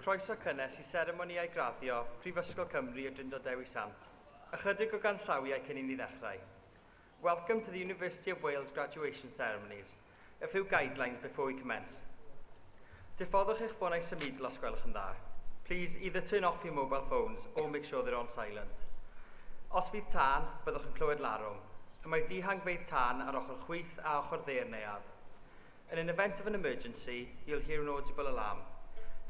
croeso cynnes i seremonïau graddio Prifysgol Cymru o Drindod Dewi Sant. Ychydig o ganllawiau cyn i ni ddechrau. Welcome to the University of Wales graduation ceremonies. A few guidelines before we commence. Diffoddwch eich ffonau symudol os gwelwch yn dda. Please either turn off your mobile phones or make sure they're on silent. Os fydd tân, byddwch yn clywed larwm. Y mae dihangfeydd tân ar ochr chwith a ochr dde'r neuad. In an event of an emergency, you'll hear an audible alarm.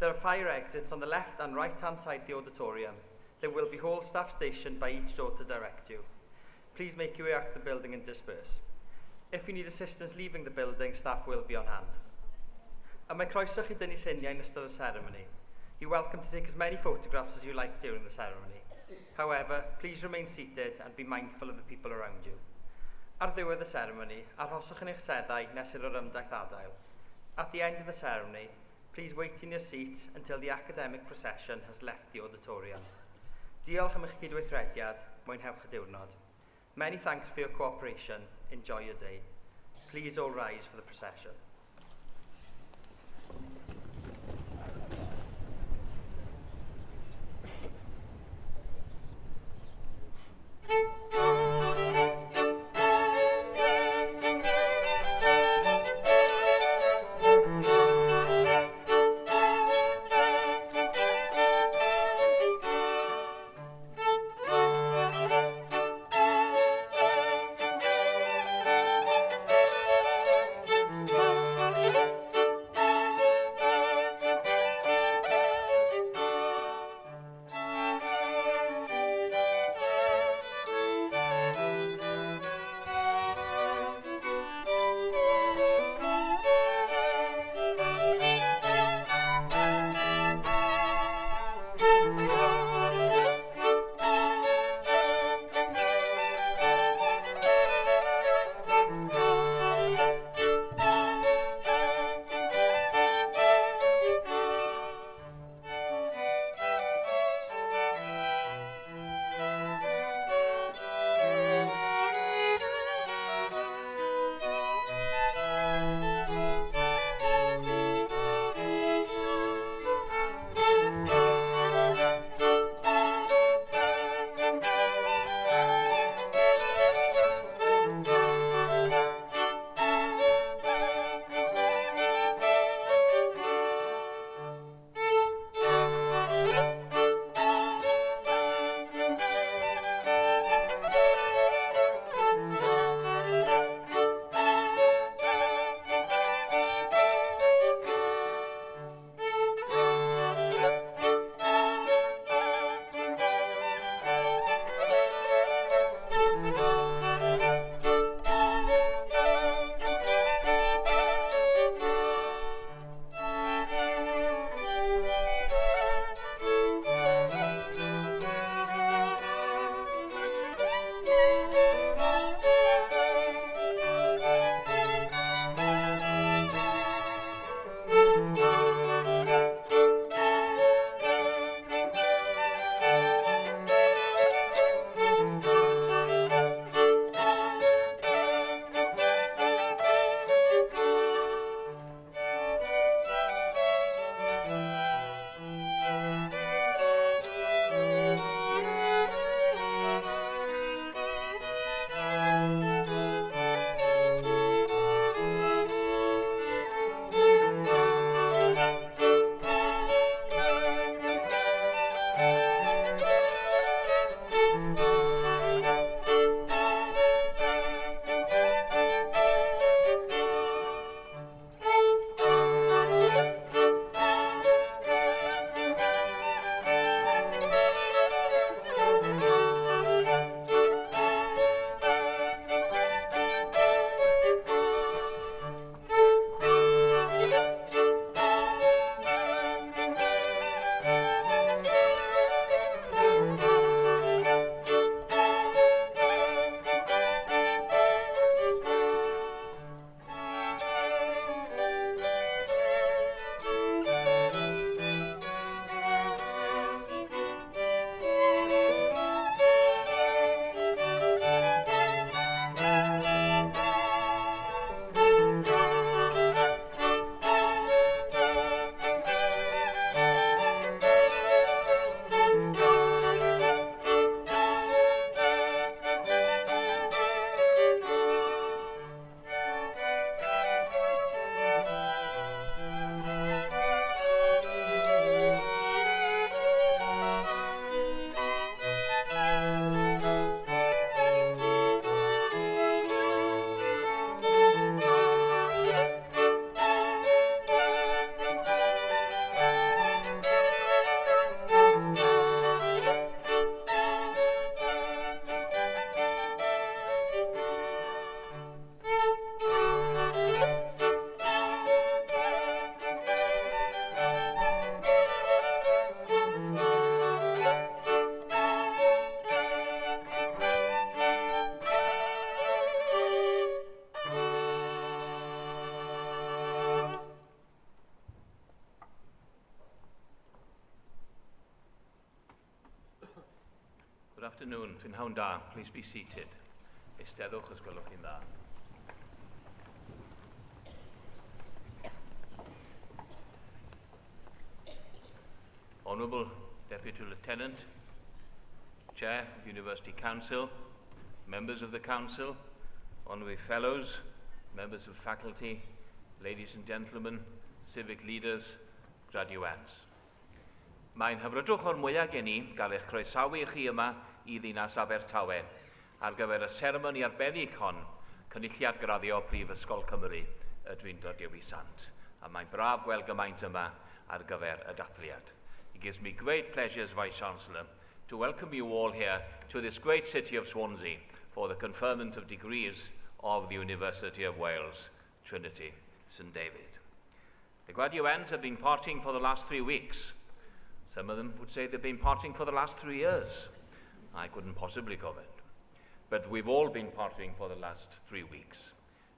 There are fire exits on the left and right-hand side of the auditorium. There will be hall staff stationed by each door to direct you. Please make your way out of the building and disperse. If you need assistance leaving the building, staff will be on hand. Y mae croeso chi dynnu lluniau yn ystod y ceremony. You're welcome to take as many photographs as you like during the ceremony. However, please remain seated and be mindful of the people around you. Ar ddiwedd y ceremony, arhoswch yn eich seddau nes i'r orymdaith adael. At the end of the ceremony, please wait in your seat until the academic procession has left the auditorium. Diolch am eich cydweithrediad, mwynhewch y diwrnod. Many thanks for your cooperation. Enjoy your day. Please all rise for the procession. Good afternoon. Prynhawn da. Please be seated. Eistedwch os gwelwch chi'n dda. Honourable Deputy Lieutenant, Chair of the University Council, members of the Council, honorary fellows, members of faculty, ladies and gentlemen, civic leaders, graduands. Mae'n hyfrydwch o'r mwyaf gen i gael eich croesawu i chi yma i ddinas Abertawe ar gyfer y seremoni arbennig hon, cynulliad graddio Prifysgol Cymru y Drindod Dewi Sant. A mae'n braf gweld gymaint yma ar gyfer y dathliad. It gives me great pleasure as Vice-Chancellor to welcome you all here to this great city of Swansea for the conferment of degrees of the University of Wales, Trinity, St David. The graduands have been partying for the last 3 weeks. Some of them would say they've been partying for the last 3 years. I couldn't possibly comment. But we've all been partying for the last 3 weeks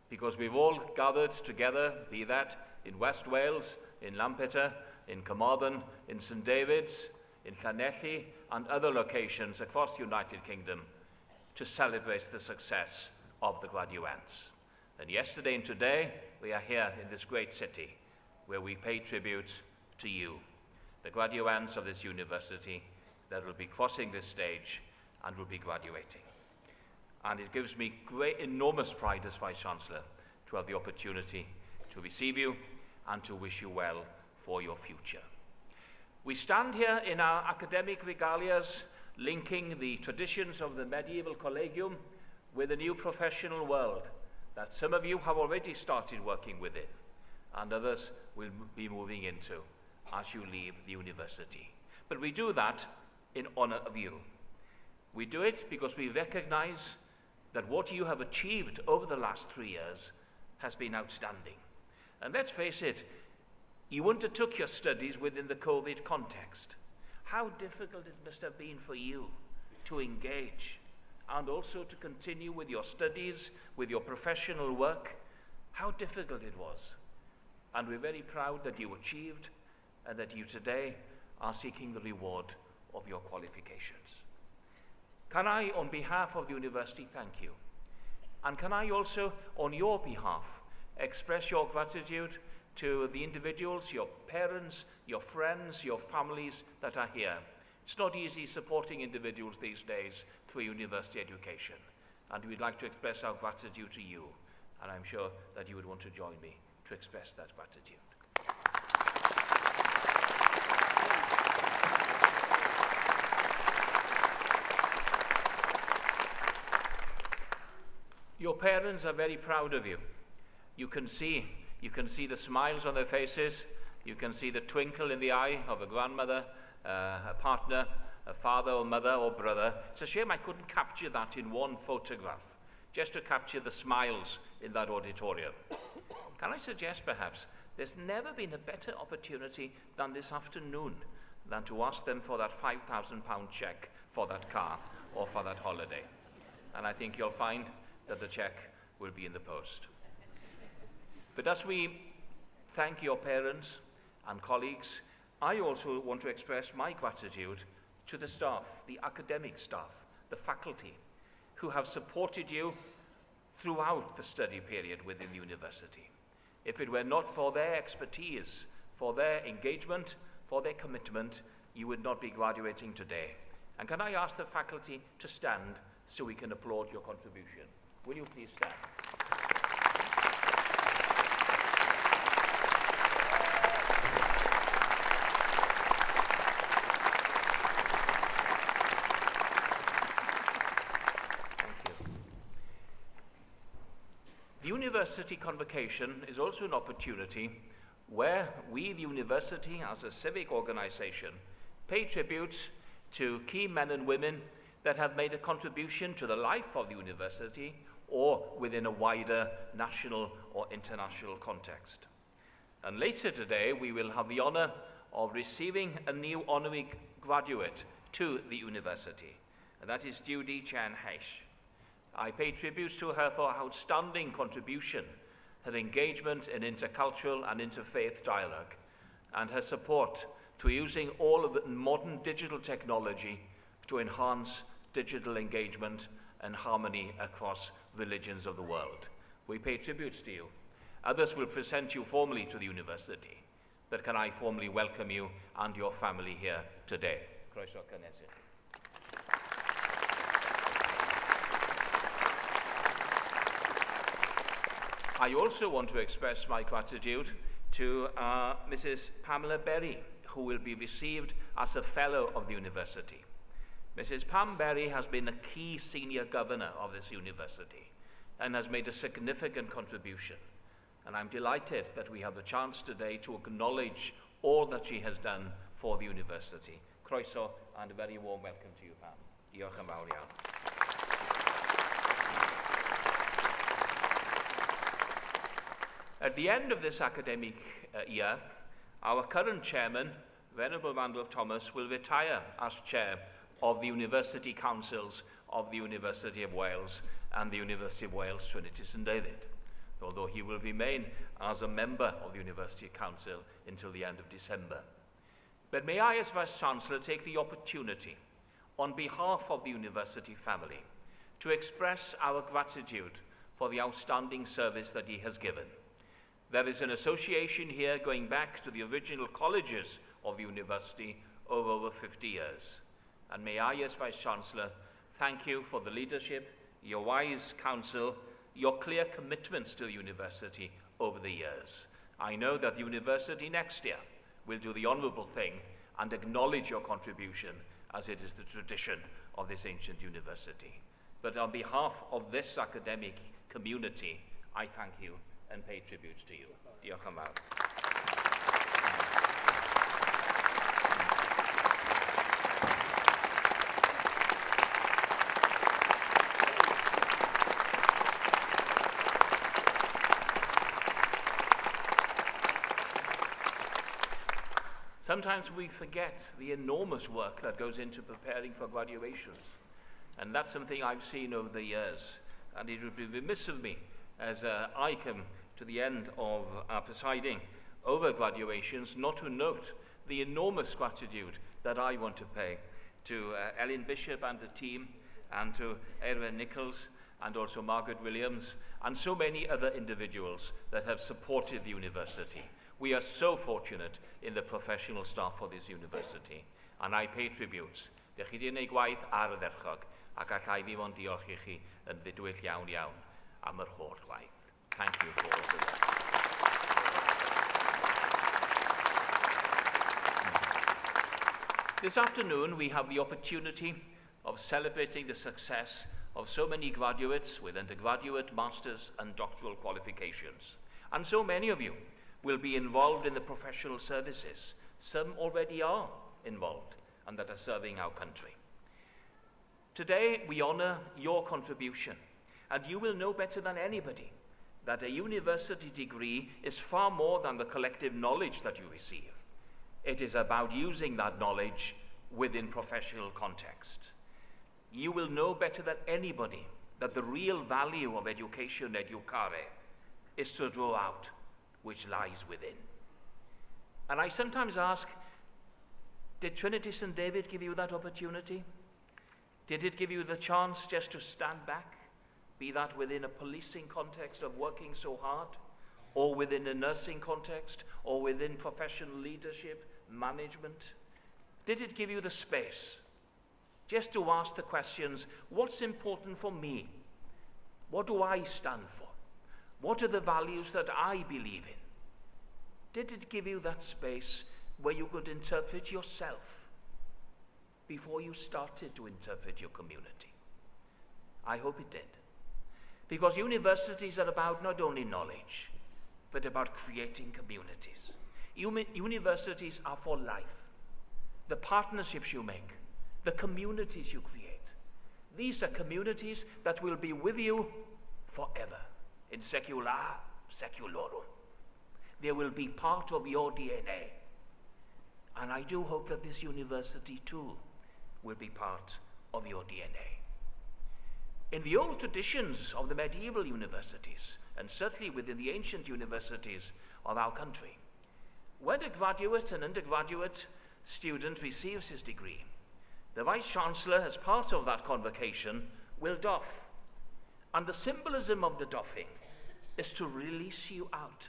because we've all gathered together, be that in West Wales, in Lampeter, in Carmarthen, in St David's, in Llanelli, and other locations across the United Kingdom to celebrate the success of the graduands. And yesterday and today, we are here in this great city where we pay tribute to you, the graduands of this university that will be crossing this stage and will be graduating. And it gives me enormous pride as Vice-Chancellor to have the opportunity to receive you and to wish you well for your future. We stand here in our academic regalias, linking the traditions of the medieval collegium with a new professional world that some of you have already started working within, and others will be moving into as you leave the university. But we do that in honor of you. We do it because we recognize that what you have achieved over the last 3 years has been outstanding. And let's face it, you undertook your studies within the COVID context. How difficult it must have been for you to engage and also to continue with your studies, with your professional work. How difficult it was. And we're very proud that you achieved and that you today are seeking the reward of your qualifications. Can I, on behalf of the university, thank you? And can I also, on your behalf, express your gratitude to the individuals, your parents, your friends, your families that are here. It's not easy supporting individuals these days through university education. And we'd like to express our gratitude to you. And I'm sure that you would want to join me to express that gratitude. Your parents are very proud of you. You can see the smiles on their faces. You can see the twinkle in the eye of a grandmother, a partner, a father or mother or brother. It's a shame I couldn't capture that in one photograph, just to capture the smiles in that auditorium. Can I suggest perhaps there's never been a better opportunity than this afternoon than to ask them for that £5,000 cheque for that car or for that holiday. And I think you'll find that the cheque will be in the post. But as we thank your parents and colleagues, I also want to express my gratitude to the staff, the academic staff, the faculty, who have supported you throughout the study period within the university. If it were not for their expertise, for their engagement, for their commitment, you would not be graduating today. And can I ask the faculty to stand so we can applaud your contribution? Will you please stand? The university convocation is also an opportunity where we, the university, as a civic organization, pay tribute to key men and women that have made a contribution to the life of the university or within a wider national or international context. And later today, we will have the honor of receiving a new honorary graduate to the university, and that is Judy Chan Hesh. I pay tribute to her for her outstanding contribution, her engagement in intercultural and interfaith dialogue, and her support to using all of the modern digital technology to enhance digital engagement, and harmony across religions of the world. We pay tributes to you. Others will present you formally to the university, but can I formally welcome you and your family here today. Croeso cynnes i chi. I also want to express my gratitude to Mrs. Pamela Berry, who will be received as a Fellow of the University. Mrs. Pam Berry has been a key senior governor of this university and has made a significant contribution. And I'm delighted that we have the chance today to acknowledge all that she has done for the university. Croeso and a very warm welcome to you, Pam. Diolch yn fawr iawn. At the end of this academic year, our current chairman, Venerable Randolph Thomas, will retire as chair of the University Councils of the University of Wales and the University of Wales Trinity St David, although he will remain as a member of the University Council until the end of December. But may I, as Vice-Chancellor, take the opportunity, on behalf of the university family, to express our gratitude for the outstanding service that he has given. There is an association here going back to the original colleges of the university over 50 years. And may I, as Vice-Chancellor, thank you for the leadership, your wise counsel, your clear commitments to the university over the years. I know that the university next year will do the honourable thing and acknowledge your contribution, as it is the tradition of this ancient university. But on behalf of this academic community, I thank you and pay tribute to you. Diolch yn fawr. Sometimes we forget the enormous work that goes into preparing for graduations. And that's something I've seen over the years. And it would be remiss of me, as I come to the end of presiding over graduations, not to note the enormous gratitude that I want to pay to Ellen Bishop and the team, and to Erwin Nichols, and also Margaret Williams, and so many other individuals that have supported the university. We are so fortunate in the professional staff of this university, and I pay tributes. Dych chi wedi gwneud gwaith ardderchog, ac allai ddim ond diolch I chi yn ddidwyll iawn iawn am yr holl waith. Thank you for all of that. This afternoon, we have the opportunity of celebrating the success of so many graduates with undergraduate, master's, and doctoral qualifications. And so many of you will be involved in the professional services. Some already are involved and that are serving our country. Today, we honor your contribution, and you will know better than anybody that a university degree is far more than the collective knowledge that you receive. It is about using that knowledge within professional context. You will know better than anybody that the real value of education, educare, is to draw out which lies within. And I sometimes ask, did Trinity St David give you that opportunity? Did it give you the chance just to stand back, be that within a policing context of working so hard, or within a nursing context, or within professional leadership, management? Did it give you the space just to ask the questions, what's important for me? What do I stand for? What are the values that I believe in? Did it give you that space where you could interpret yourself before you started to interpret your community? I hope it did. Because universities are about not only knowledge, but about creating communities. Universities are for life. The partnerships you make, the communities you create. These are communities that will be with you forever. In secula seculorum. They will be part of your DNA. And I do hope that this university too will be part of your DNA. In the old traditions of the medieval universities, and certainly within the ancient universities of our country, when a graduate and undergraduate student receives his degree, the Vice-Chancellor, as part of that convocation, will doff. And the symbolism of the doffing is to release you out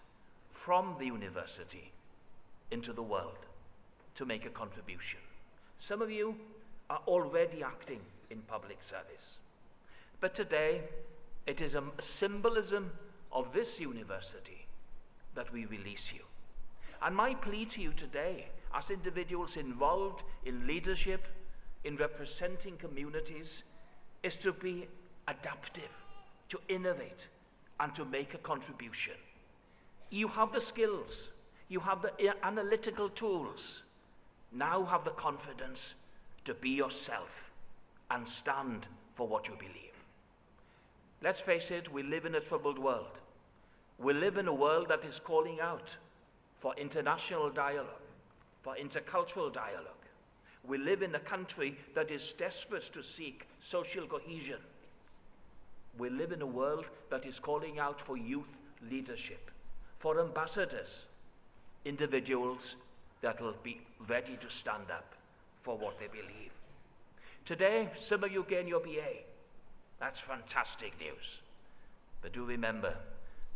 from the university into the world to make a contribution. Some of you are already acting in public service. But today, it is a symbolism of this university that we release you. And my plea to you today, as individuals involved in leadership, in representing communities, is to be adaptive, to innovate, and to make a contribution. You have the skills, you have the analytical tools. Now have the confidence to be yourself and stand for what you believe. Let's face it, we live in a troubled world. We live in a world that is calling out for international dialogue, for intercultural dialogue. We live in a country that is desperate to seek social cohesion. We live in a world that is calling out for youth leadership, for ambassadors, individuals that will be ready to stand up for what they believe. Today, some of you gain your BA. That's fantastic news. But do remember,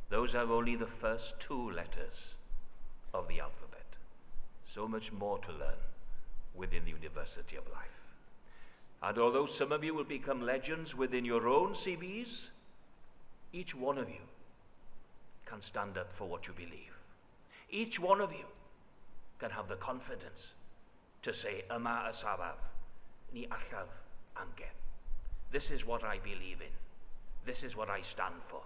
those are only the first 2 letters of the alphabet. So much more to learn within the University of Life. And although some of you will become legends within your own CVs, each one of you can stand up for what you believe. Each one of you can have the confidence to say, Yma y saraf, ni allaf angen. This is what I believe in. This is what I stand for.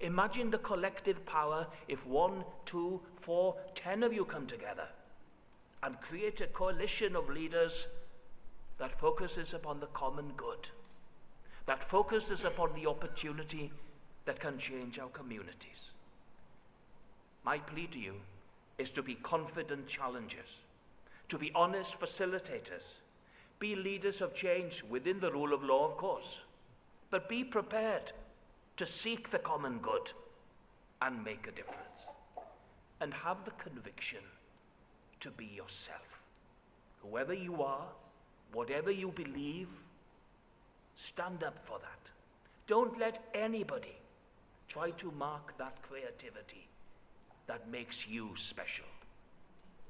Imagine the collective power if 1, 2, 4, 10 of you come together and create a coalition of leaders that focuses upon the common good, that focuses upon the opportunity that can change our communities. My plea to you is to be confident challengers, to be honest facilitators, be leaders of change within the rule of law, of course, but be prepared to seek the common good and make a difference, and have the conviction to be yourself. Whoever you are, whatever you believe, stand up for that. Don't let anybody try to mark that creativity that makes you special,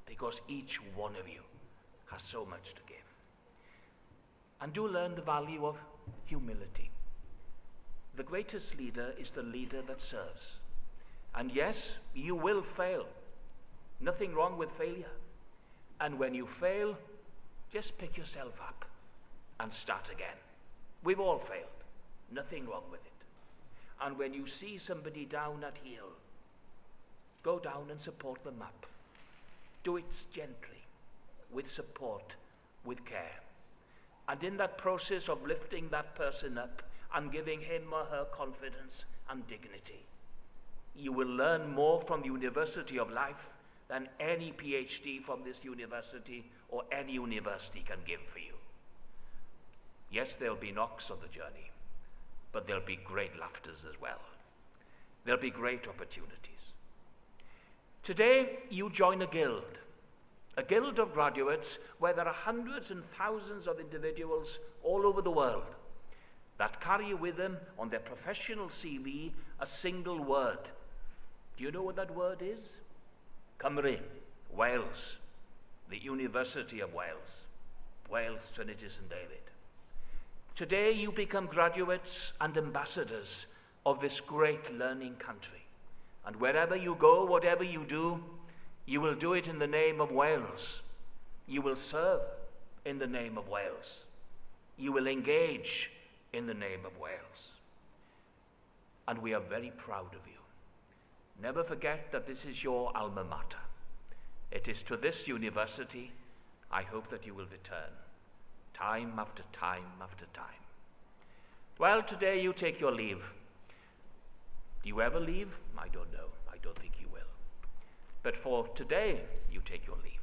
because each one of you has so much to give. And do learn the value of humility. The greatest leader is the leader that serves. And yes, you will fail. Nothing wrong with failure. And when you fail, just pick yourself up and start again. We've all failed. Nothing wrong with it. And when you see somebody down at heel, go down and support them up. Do it gently, with support, with care. And in that process of lifting that person up and giving him or her confidence and dignity, you will learn more from the University of Life than any PhD from this university or any university can give for you. Yes, there'll be knocks on the journey, but there'll be great laughters as well. There'll be great opportunities. Today, you join a guild of graduates where there are hundreds and thousands of individuals all over the world that carry with them on their professional CV a single word. Do you know what that word is? Cymru, Wales, the University of Wales, Wales, Trinity, St. David. Today you become graduates and ambassadors of this great learning country. And wherever you go, whatever you do, you will do it in the name of Wales. You will serve in the name of Wales. You will engage in the name of Wales. And we are very proud of you. Never forget that this is your alma mater. It is to this university I hope that you will return, time after time after time. Well, today you take your leave. Do you ever leave? I don't know. I don't think you will. But for today, you take your leave.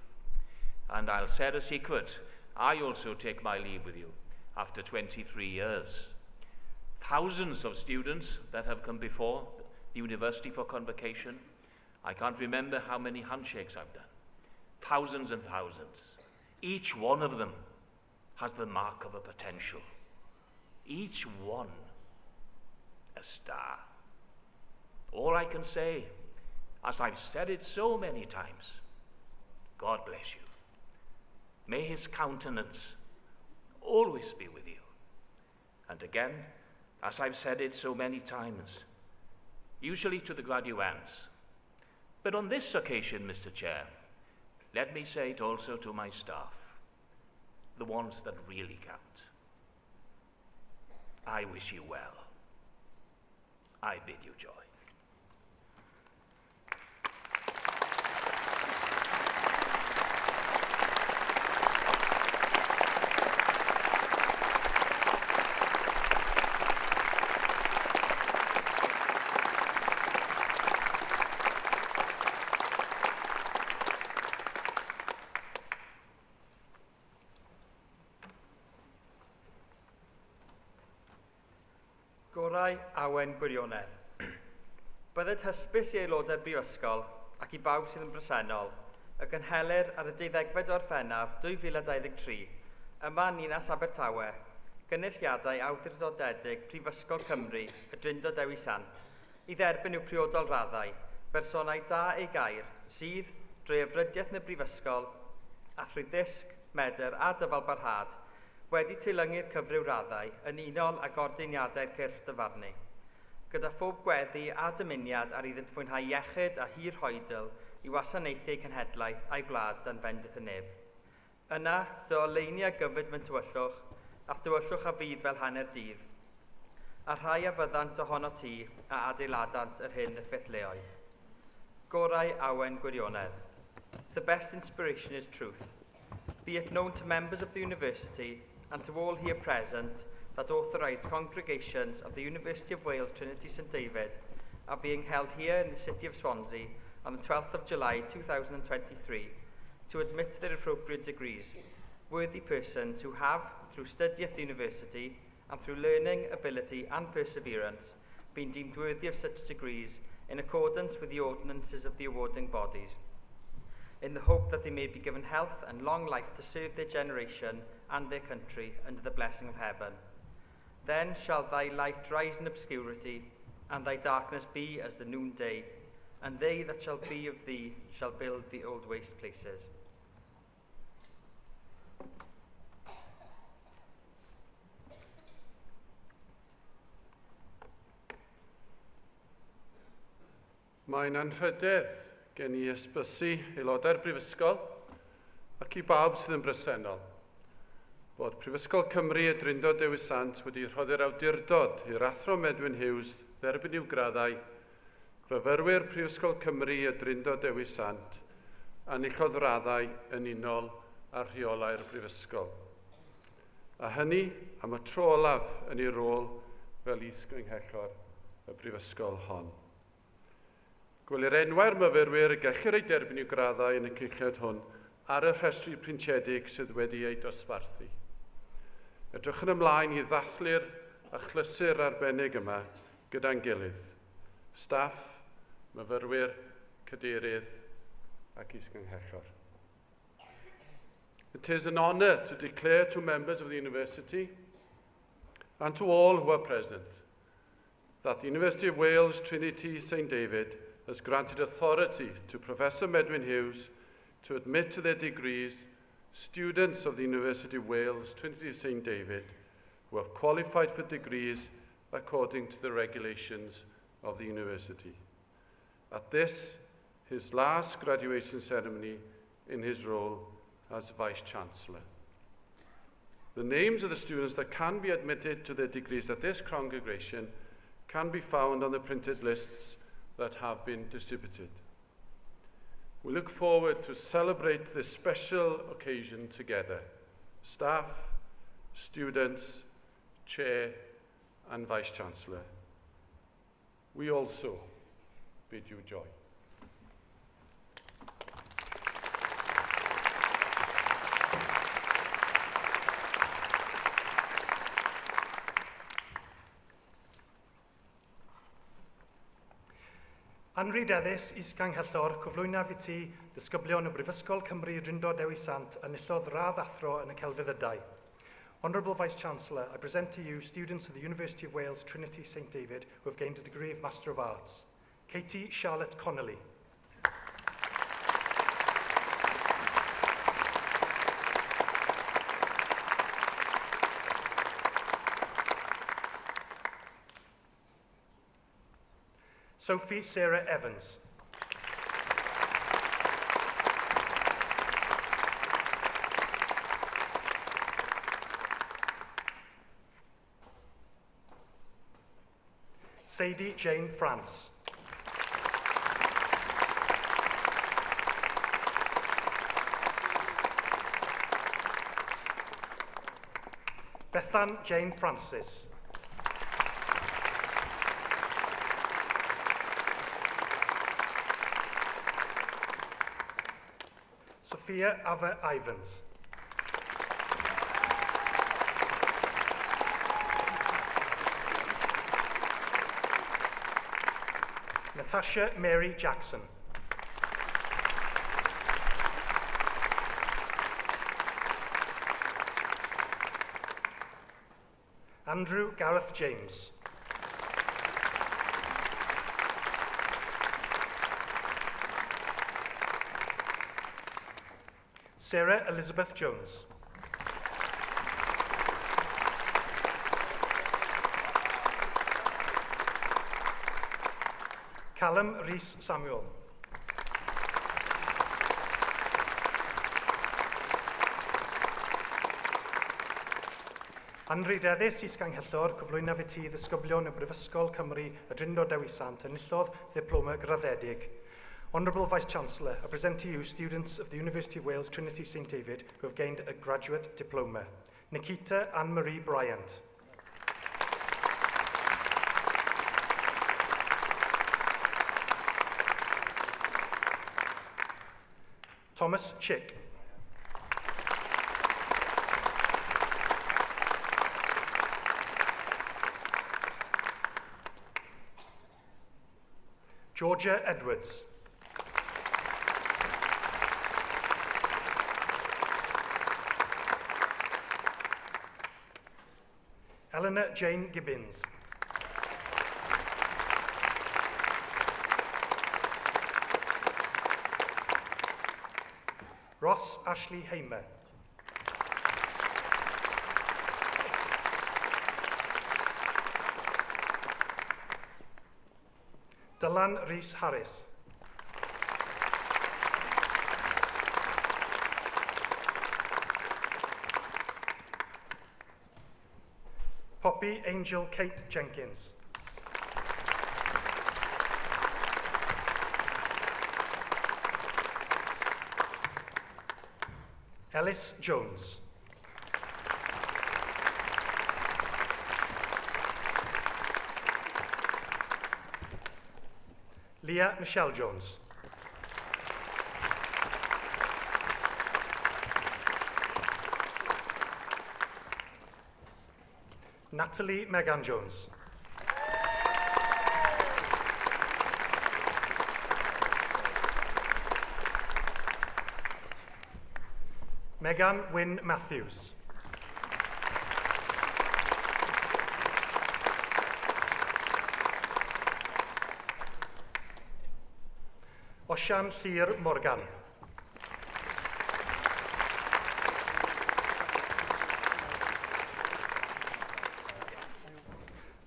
And I'll share a secret. I also take my leave with you after 23 years. Thousands of students that have come before the university for convocation. I can't remember how many handshakes I've done. Thousands and thousands. Each one of them has the mark of a potential. Each one a star. All I can say, as I've said it so many times, God bless you. May his countenance always be with you. And again, as I've said it so many times, usually to the graduands, but on this occasion, Mr. Chair, let me say it also to my staff, the ones that really count. I wish you well. I bid you joy. Gorau awen gwirionedd. Bydded hysbys i aelodau'r Brifysgol ac i bawb sydd yn bresennol y gynhelir ar y 12fed o Orffennaf 2023 yma yn Ninas Abertawe gynulliadau awdurdodedig Prifysgol Cymru y Drindod Dewi Sant i dderbyn i'w priodol raddau bersonau da ei gair sydd drwy efrydiaeth yn y Brifysgol a thrwy ddysg, medr a dyfal barhad wedi teilyngu'r cyfryw raddau yn unol ag ordeiniadau'r cyrff dyfarnu, gyda phob gweddi a dymuniad ar iddynt fwynhau iechyd a hir hoedl i wasanaethu cenhedlaeth a'i gwlad dan fendith y nef. Yna, dy oleiniau gyfyd mewn tywyllwch, ac dywyllwch a fydd fel hanner dydd, a rhai a fyddant ohono ti a adeiladant yr hyn y ffeithleoedd. Gorau awen gwirionedd. The best inspiration is truth. Be it known to members of the university and to all here present that authorised congregations of the University of Wales Trinity St David are being held here in the city of Swansea on the 12th of July 2023 to admit to their appropriate degrees worthy persons who have, through study at the university and through learning, ability and perseverance, been deemed worthy of such degrees in accordance with the ordinances of the awarding bodies, in the hope that they may be given health and long life to serve their generation and their country under the blessing of heaven. Then shall thy light rise in obscurity, and thy darkness be as the noonday, and they that shall be of thee shall build the old waste places. Mae'n anrhydedd gen I ysbysu aelodau'r Brifysgol ac I bawb sydd yn bresennol bod Prifysgol Cymru y Drindod Dewi Sant wedi rhoddi'r awdurdod i'r Athro Medwyn Hughes dderbyn i'w graddau, fyfyrwyr Prifysgol Cymru y Drindod Dewi Sant a nillodd raddau yn unol â rheolau'r Brifysgol. A hynny am y tro olaf yn ei rôl fel is-gynghellor y Brifysgol hon. Gwelir enwau'r myfyrwyr y gellir ei derbyn i'w graddau yn y cynlluniad hwn ar y rhestri printiedig sydd wedi ei dosbarthu. Edrych yn ymlaen I ddathlu'r a chlysur arbennig yma gyda'n gilydd. Staff, myfyrwyr, cadeirydd ac is-gynghellor. It is an honour to declare to members of the university and to all who are present that the University of Wales Trinity St David has granted authority to Professor Medwyn Hughes to admit to their degrees students of the University of Wales Trinity St David who have qualified for degrees according to the regulations of the university. At this, his last graduation ceremony in his role as Vice-Chancellor. The names of the students that can be admitted to their degrees at this congregation can be found on the printed lists that have been distributed. We look forward to celebrate this special occasion together, staff, students, Chair and Vice-Chancellor. We also bid you joy. Anrhydeddus is-gynghellor cyflwynoaf I ti ddisgyblion y Brifysgol Cymru y Drindod Dewi Sant a nillodd radd athro yn y celfyddydau. Honourable Vice-Chancellor, I present to you students of the University of Wales Trinity St David who have gained a degree of Master of Arts. Katie Charlotte Connolly. Sophie Sarah Evans. Sadie Jane France. Bethan Jane Francis. Sophia Ava Ivans. Natasha Mary Jackson. Andrew Gareth James. Sarah Elizabeth Jones. Callum Rhys Samuel. Anrhydeddus is Ganghellor, cyflwyno fi ti ddisgyblion y Brifysgol Cymru y Drindod Dewi Sant, enillodd ddiploma graddedig. Honourable Vice-Chancellor, I present to you students of the University of Wales Trinity St David who have gained a graduate diploma. Nikita Anne-Marie Bryant. Thomas Chick. Georgia Edwards. Eleanor Jane Gibbons. Ross Ashley Hamer. Dylan Rhys Harris. Poppy Angel Kate Jenkins. Ellis Jones. Leah Michelle Jones. Natalie Megan Jones. Megan Wynne Matthews. Osian Llyr Morgan.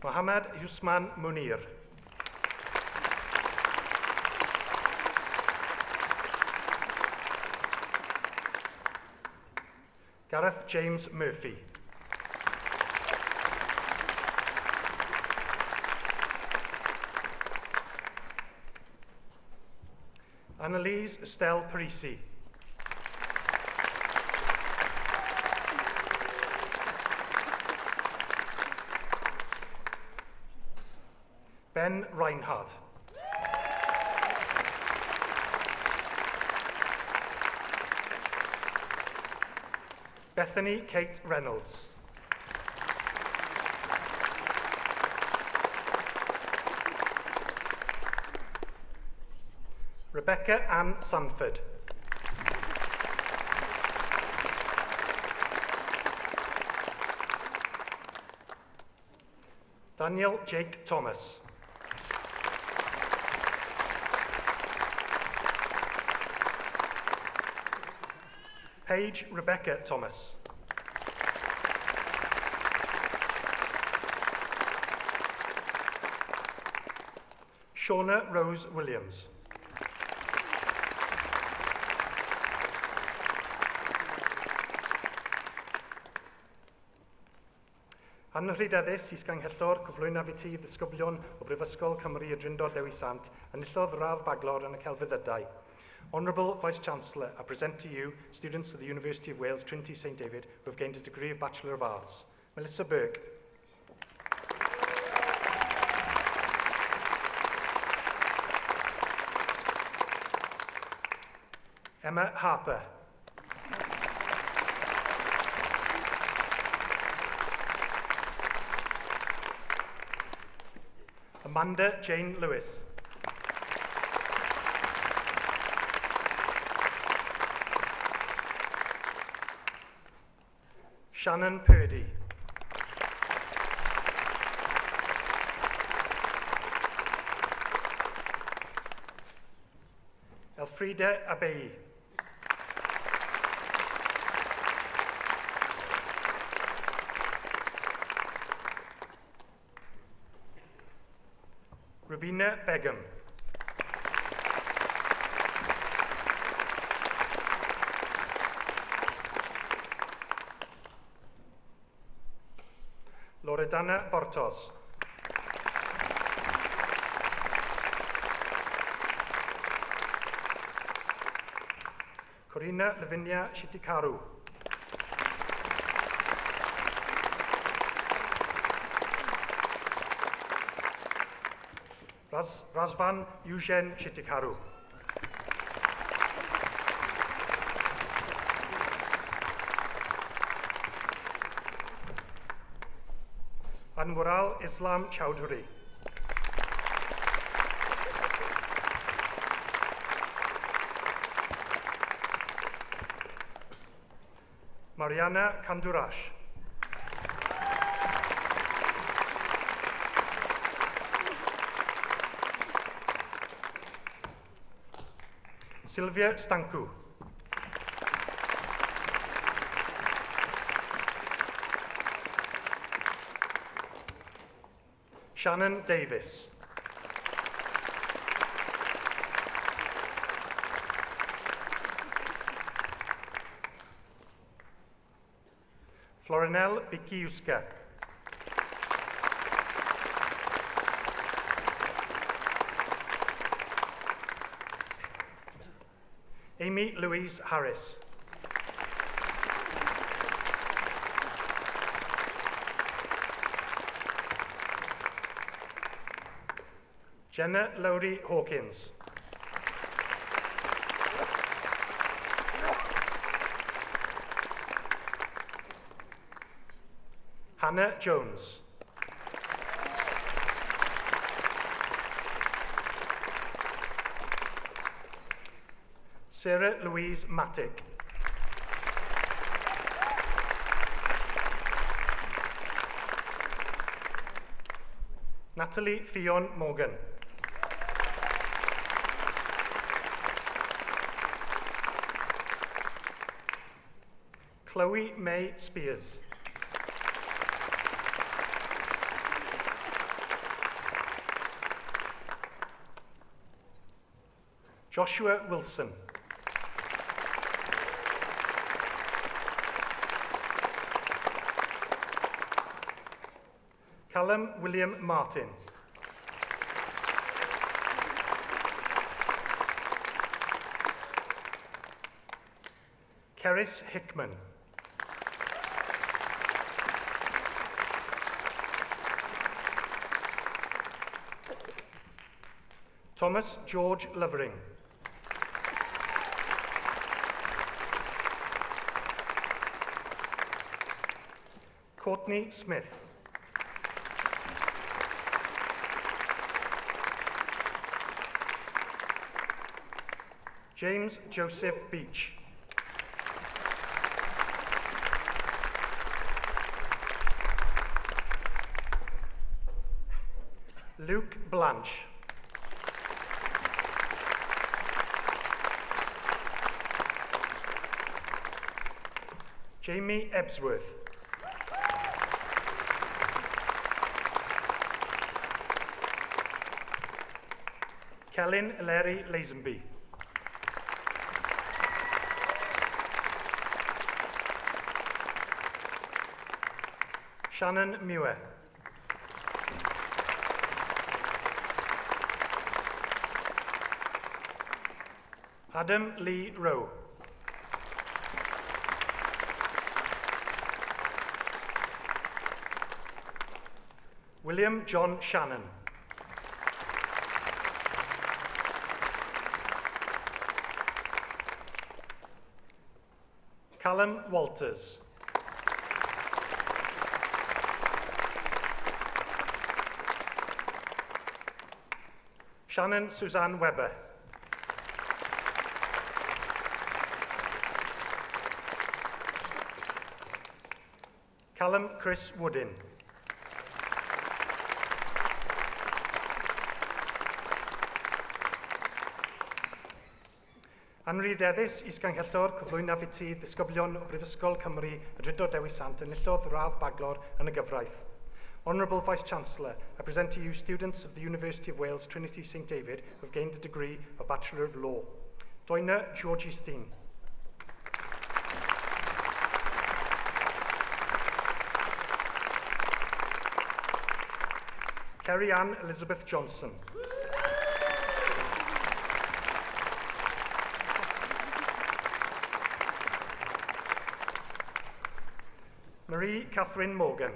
Mohammed Yusman Munir. Gareth James Murphy. Annalise Estelle Parisi. Ben Reinhardt. Bethany Kate Reynolds. Rebecca Ann Sanford. Daniel Jake Thomas. Paige Rebecca Thomas. Shauna Rose Williams. Anrhydeddus is ganghellor cyflwyno ti ddisgyblion o Brifysgol Cymru y Drindod Dewi Sant, enillodd radd baglor yn y celfyddydau. Honourable Vice-Chancellor, I present to you students of the University of Wales, Trinity St David, who have gained a degree of Bachelor of Arts. Melissa Burke. Emma Harper. Amanda Jane Lewis. Shannon Purdy. Elfrida Abeyi. Rubina Begum. Loredana Bortos. Corina Lavinia Shitikaru. Razvan Eugen Shitikaru. Anwaral Islam Chowdhury. Mariana Kandurash. Sylvia Stanku. Shannon Davis. Florinel Bikiuska. Amy Louise Harris. Jenna Lowry Hawkins. Hannah Jones. Sarah Louise Mattick. Natalie Fionn Morgan. Chloe May Spears. Joshua Wilson. Callum William Martin. Keris Hickman. Thomas George Lovering. Courtney Smith. James Joseph Beach. Luke Blanche. Jamie Ebsworth. Celyn Eleri Lazenby. Shannon Muir. Adam Lee Rowe. William John Shannon. Callum Walters. Shannon Suzanne Webber. Callum Chris Woodin. Anri Deddys, Is-Ganghellor, cyflwyno ti ddisgyblion o Brifysgol Cymru y Drydor Dewi Sant yn illodd radd baglor yn y gyfraith. Honourable Vice-Chancellor, I present to you students of the University of Wales Trinity St David who have gained a degree of Bachelor of Law. Doina Georgie Steen. Kerry Ann Elizabeth Johnson. Marie Catherine Morgan.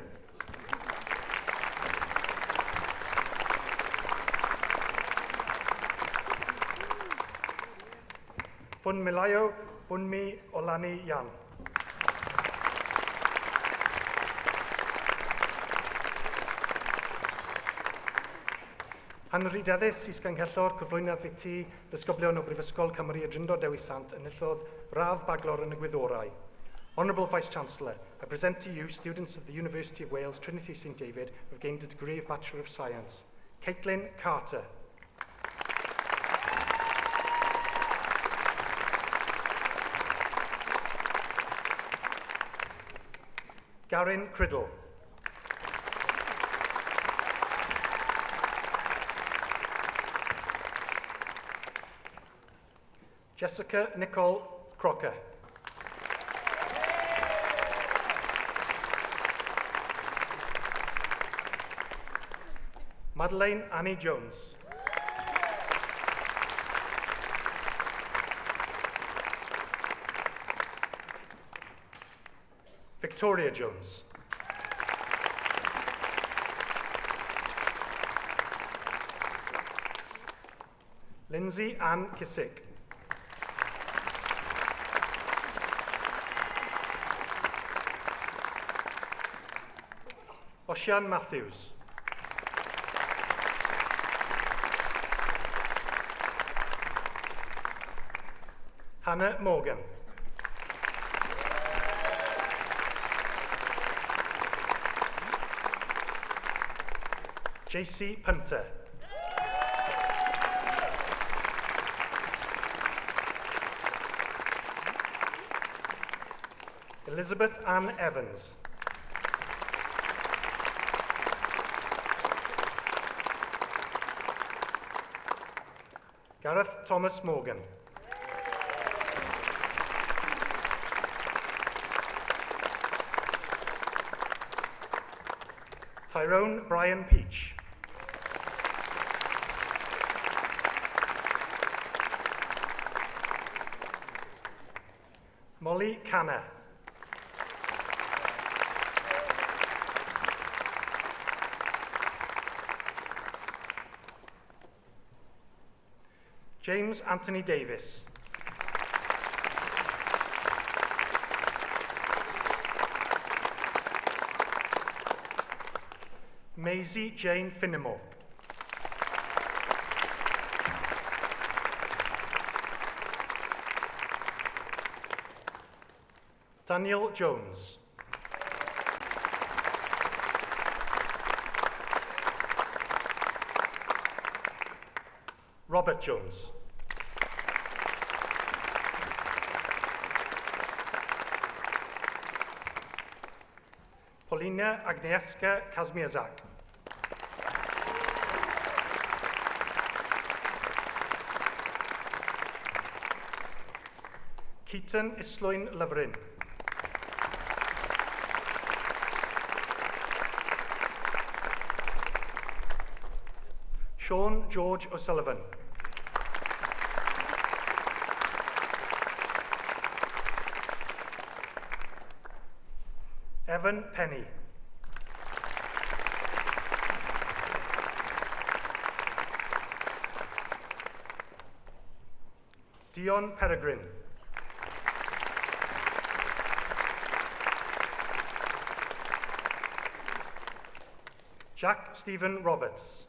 Fun Milayo Bunmi Olani Yan. Anri Deddys, Is-Ganghellor, cyflwynodd ti ddisgyblion o Brifysgol Cymru y Drydor Dewi Sant yn illodd radd baglor yn y gwyddorau. Honourable Vice-Chancellor, I present to you students of the University of Wales Trinity St David who have gained a degree of Bachelor of Science. Caitlin Carter. Garin Criddle. Jessica Nicole Crocker. Madeleine Annie Jones. Victoria Jones. Lindsay Ann Kissick. Osian Matthews. Hannah Morgan. JC Punter. Elizabeth Ann Evans. Gareth Thomas Morgan. Tyrone Brian Peach. Molly Canna. James Anthony Davis. Maisie Jane Finnemore. Daniel Jones. Robert Jones. Paulina Agnieszka Kazmierzak. Keaton Islwyn Lyfryn. Sean George O'Sullivan. Evan Penny. Dion Peregrine. Jack Stephen Roberts.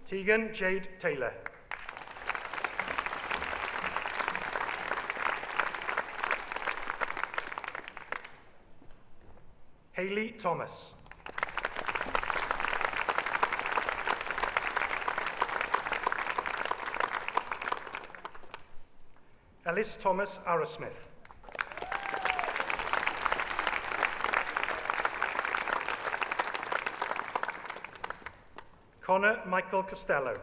Tegan Jade Taylor. Hayley Thomas. Ellis Thomas Arrowsmith. Connor Michael Costello.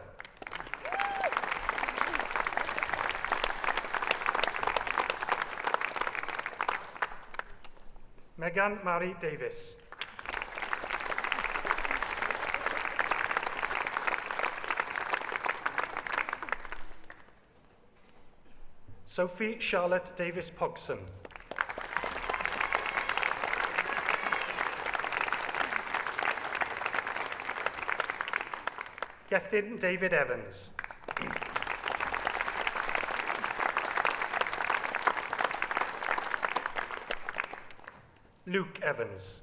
Megan Mary Davis. Sophie Charlotte Davis Pogson. Gethin David Evans. Luke Evans.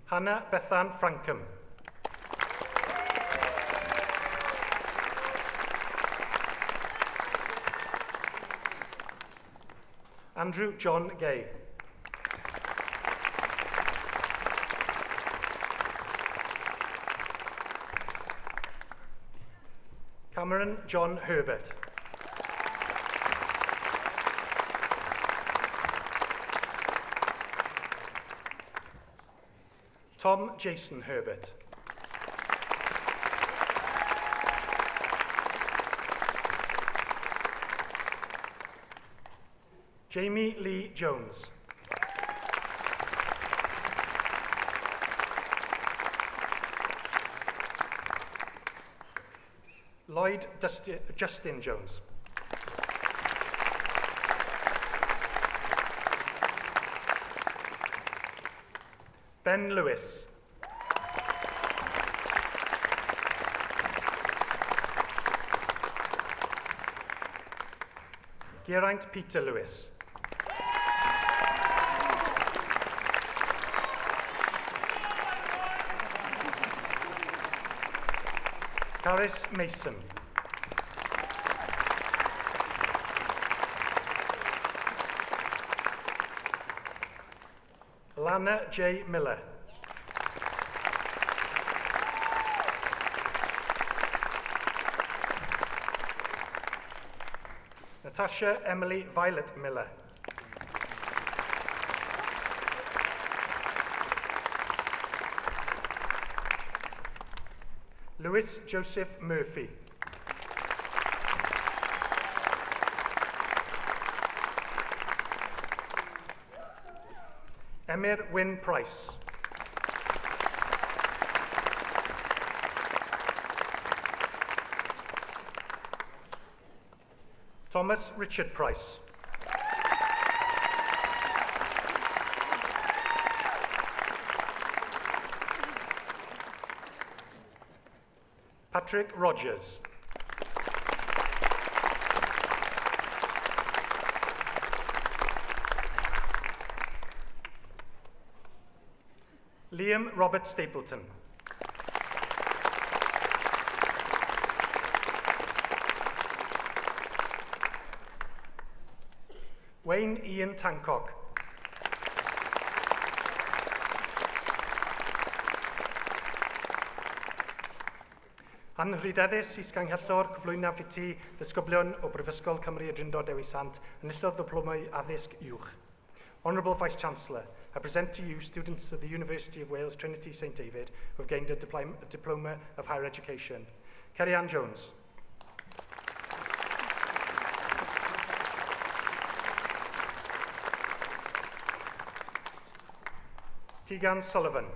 Hannah Bethan Frankham. Andrew John Gay. Cameron John Herbert. Tom Jason Herbert. Jamie Lee Jones. Lloyd Justin Jones. Ben Lewis. Geraint Peter Lewis. Caris Mason. Lana J. Miller. Natasha Emily Violet Miller. Lewis Joseph Murphy. Emir Wynne Price. Thomas Richard Price. Patrick Rogers. Liam Robert Stapleton. Wayne Ian Tancock. Anrhydeddus is ganghellor cyflwyno i ti ddisgyblion o Brifysgol Cymru y Drindod Dewi Sant yn illodd ddiplomau addysg uwch. Honourable Vice-Chancellor, I present to you students of the University of Wales Trinity St David who have gained a Diploma of Higher Education. Kerry-Ann Jones. Tegan Sullivan.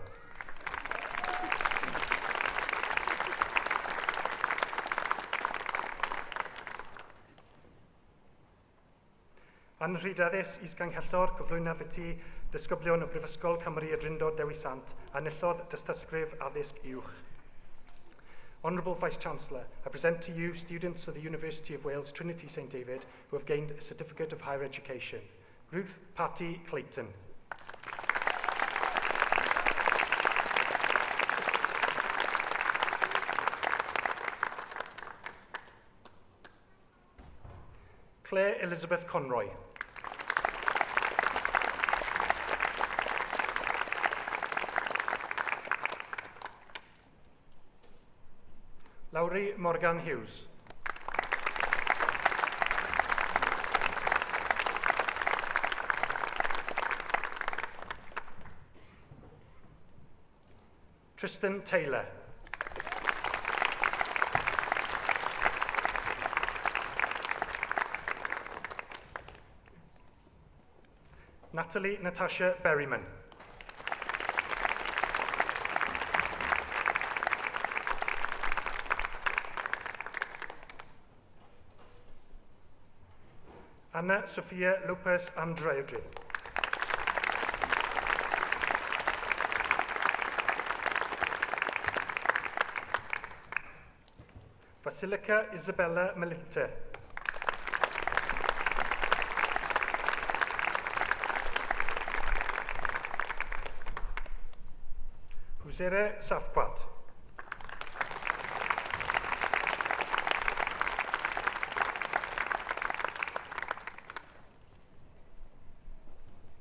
Anrhydeddus is ganghellor cyflwyno i ti ddisgyblion o Brifysgol Cymru y Drindod Dewi Sant a enillodd dystysgrif addysg uwch. Honourable Vice-Chancellor, I present to you students of the University of Wales Trinity St David who have gained a Certificate of Higher Education. Ruth Patty Clayton. Claire Elizabeth Conroy. Lowry Morgan Hughes. Tristan Taylor. Natalie Natasha Berryman. Anna Sophia Lopez Andrade. Basilica Isabella Melinte. Husere Safquat.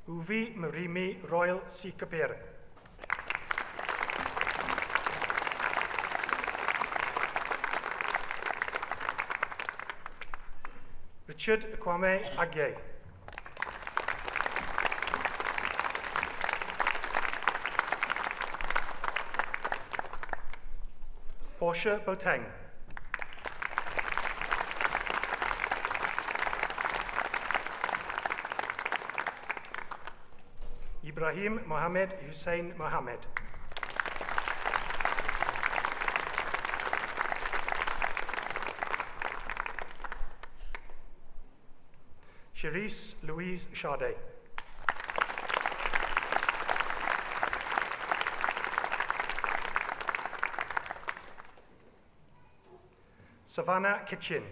Uvi Marimi Royal Sikapere. Richard Kwame Agye. Portia Boateng. Ibrahim Mohamed Hussein Mohamed. Cherise Louise Sade. Savannah Kitchen.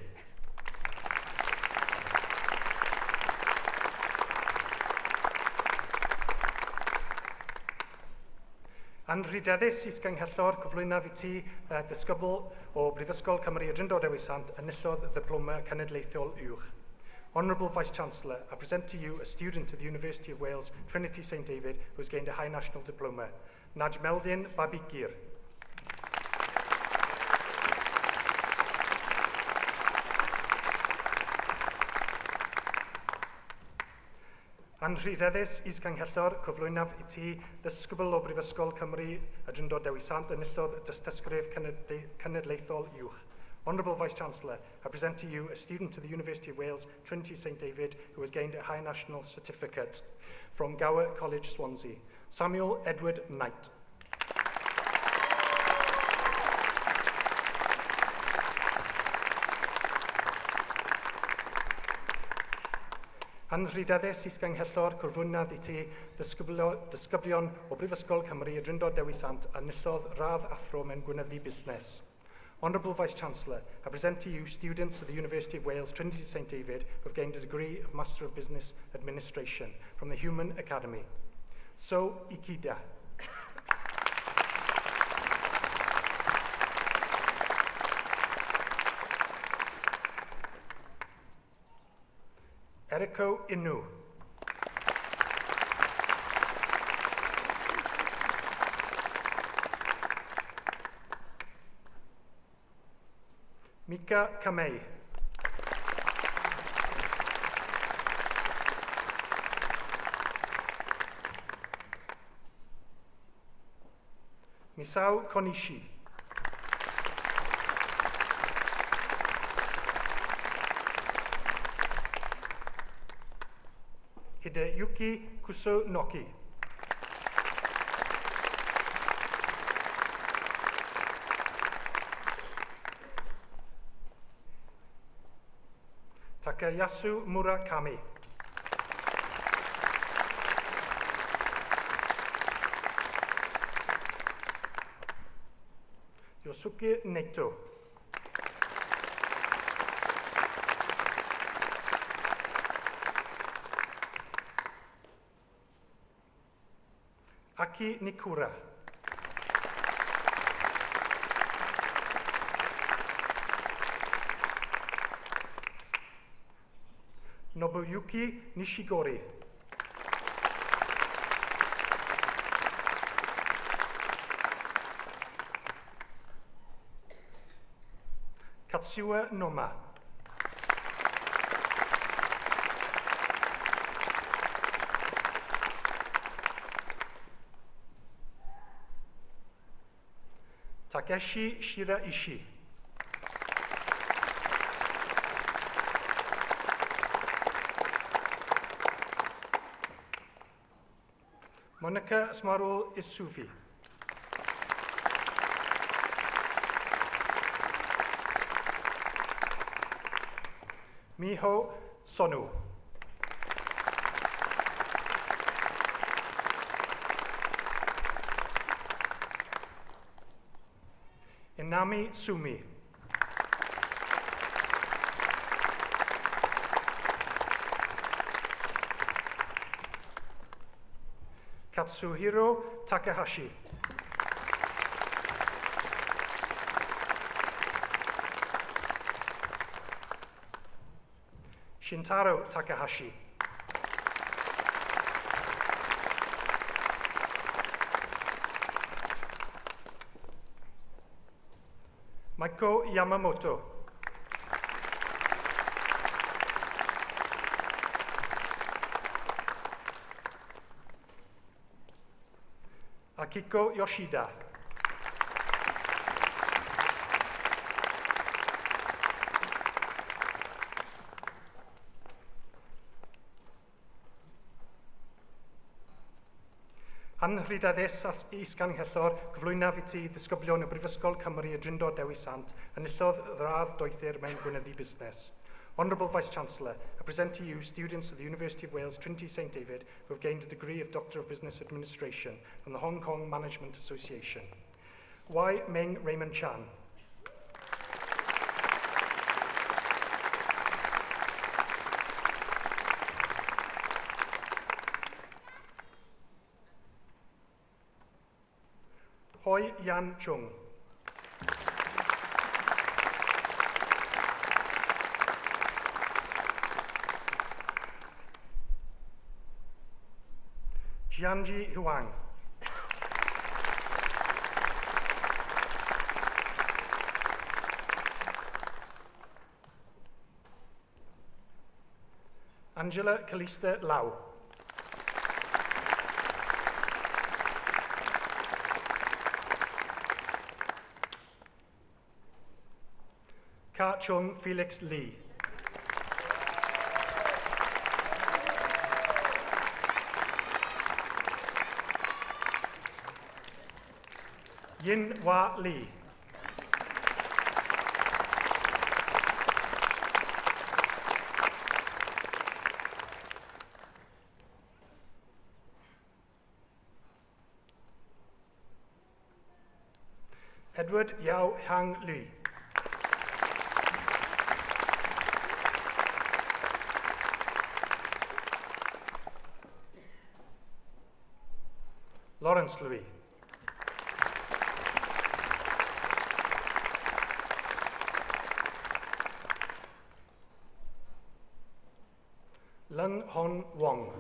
Anrhydeddus is ganghellor cyflwyno i ti ddisgybl o Brifysgol Cymru y Drindod Dewi Sant a enillodd Diploma Cenedlaethol uwch. Honourable Vice-Chancellor, I present to you a student of the University of Wales Trinity St David who has gained a high national diploma, Najmeldin Babikir. Anrhydeddus is ganghellor cyflwynaf i ti ddisgybl o Brifysgol Cymru y Drindod Dewi Sant a enillodd dystysgrif cenedlaethol uwch. Honourable Vice-Chancellor, I present to you a student of the University of Wales Trinity St David who has gained a high national certificate from Gower College, Swansea, Samuel Edward Knight. Anrhydeddus is ganghellor cyflwynodd i ti ddisgyblion o Brifysgol Cymru y Drindod Dewi Sant a enillodd radd athro mewn gwynyddu busnes. Honourable Vice-Chancellor, I present to you students of the University of Wales Trinity St David who have gained a degree of Master of Business Administration from the Human Academy. So Ikeda. Jericho Inu. Mika Kamei. Misao Konishi. Hideyuki Kusunoki. Takayasu Murakami. Yosuke Neto. Aki Nikura. Nobuyuki Nishigori. Katsuya Noma. Takeshi Shiraishi. Monica Smarul Isufi. Miho Sonu. Inami Sumi. Katsuhiro Takahashi. Shintaro Takahashi. Maiko Yamamoto. Akiko Yoshida. Anrhydedd isganghellor gyflwynaf i ti ddisgyblion y Brifysgol Cymru y Drindod Dewi Sant enillodd ddradd doethur mewn gwynyddu busnes. Honourable Vice-Chancellor, I present to you students of the University of Wales Trinity St David who have gained a degree of Doctor of Business Administration from the Hong Kong Management Association. Wai Ming Raymond Chan. Hoi Yan Chung. Jianji Huang. Angela Kalista Lau. Ka Chung Felix Lee. Yin Hua Lee. Edward Yao Hang Lee. Lawrence Louis. Lung Hon Wong.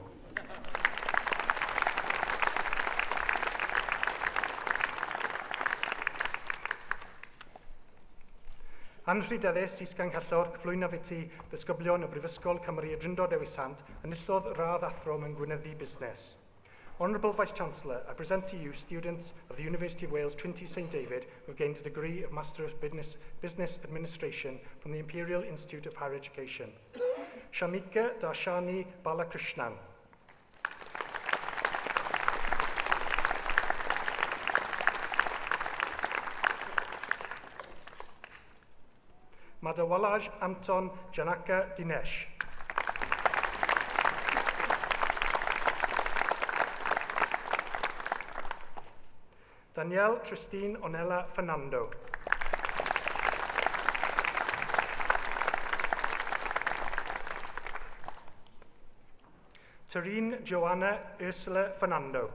Anrhydeddus is ganghellor cyflwyno fi ti ddisgyblion y Brifysgol Cymru y Drindod Dewi Sant yn illodd radd athro mewn gwynyddu busnes. Honourable Vice-Chancellor, I present to you students of the University of Wales Trinity St David who have gained a degree of Master of Business Administration from the Imperial Institute of Higher Education. Shamika Darshani Balakrishnan. Madawalaj Anton Janaka Dinesh. Danielle Tristine Onella Fernando. Tareen Joanna Ursula Fernando.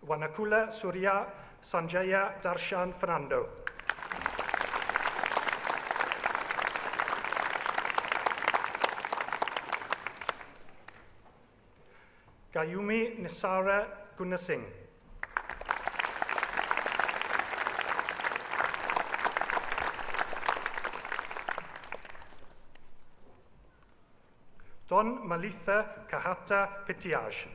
Wanakula Surya Sanjaya Darshan Fernando. Gayumi Nisara Gunasingh. Don Malitha Kahata Pitiaj.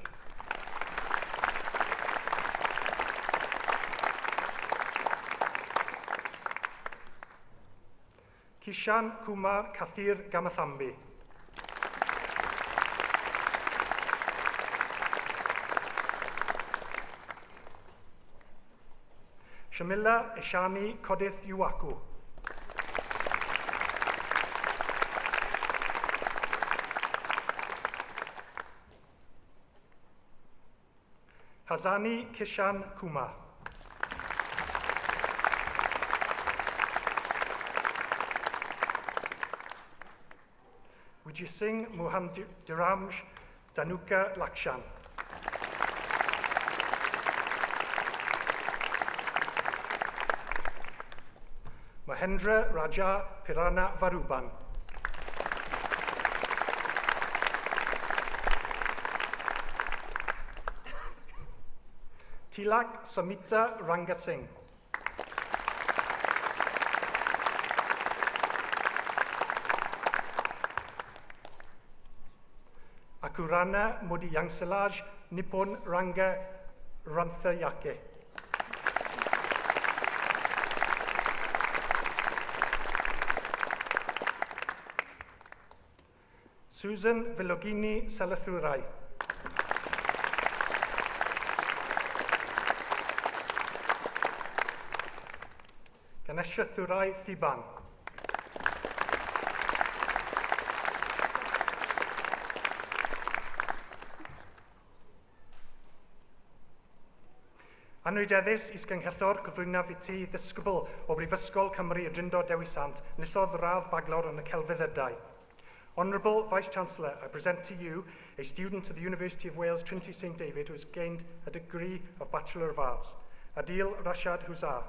Kishan Kumar Kathir Gamathambi. Shamila Ishani Kodith Yuwaku. Hazani Kishan Kumar. Vijay Singh Muhamdiramj Danuka Lakshan. Mahendra Raja Pirana Varuban. Tilak Samita Rangasingh. Akurana Modi Yangselaj Nippon Ranga Ranthayake. Susan Vilogini Salathurai. Ganesha Thurai Thiban. Anrhydeddus is ganghellor cyflwyno fi ti ddisgybl o Brifysgol Cymru y Drindod Dewi Sant yn illodd radd baglor yn y celfyddydau. Honourable Vice-Chancellor, I present to you a student of the University of Wales Trinity St David who has gained a degree of Bachelor of Arts, Adil Rashad Huzar.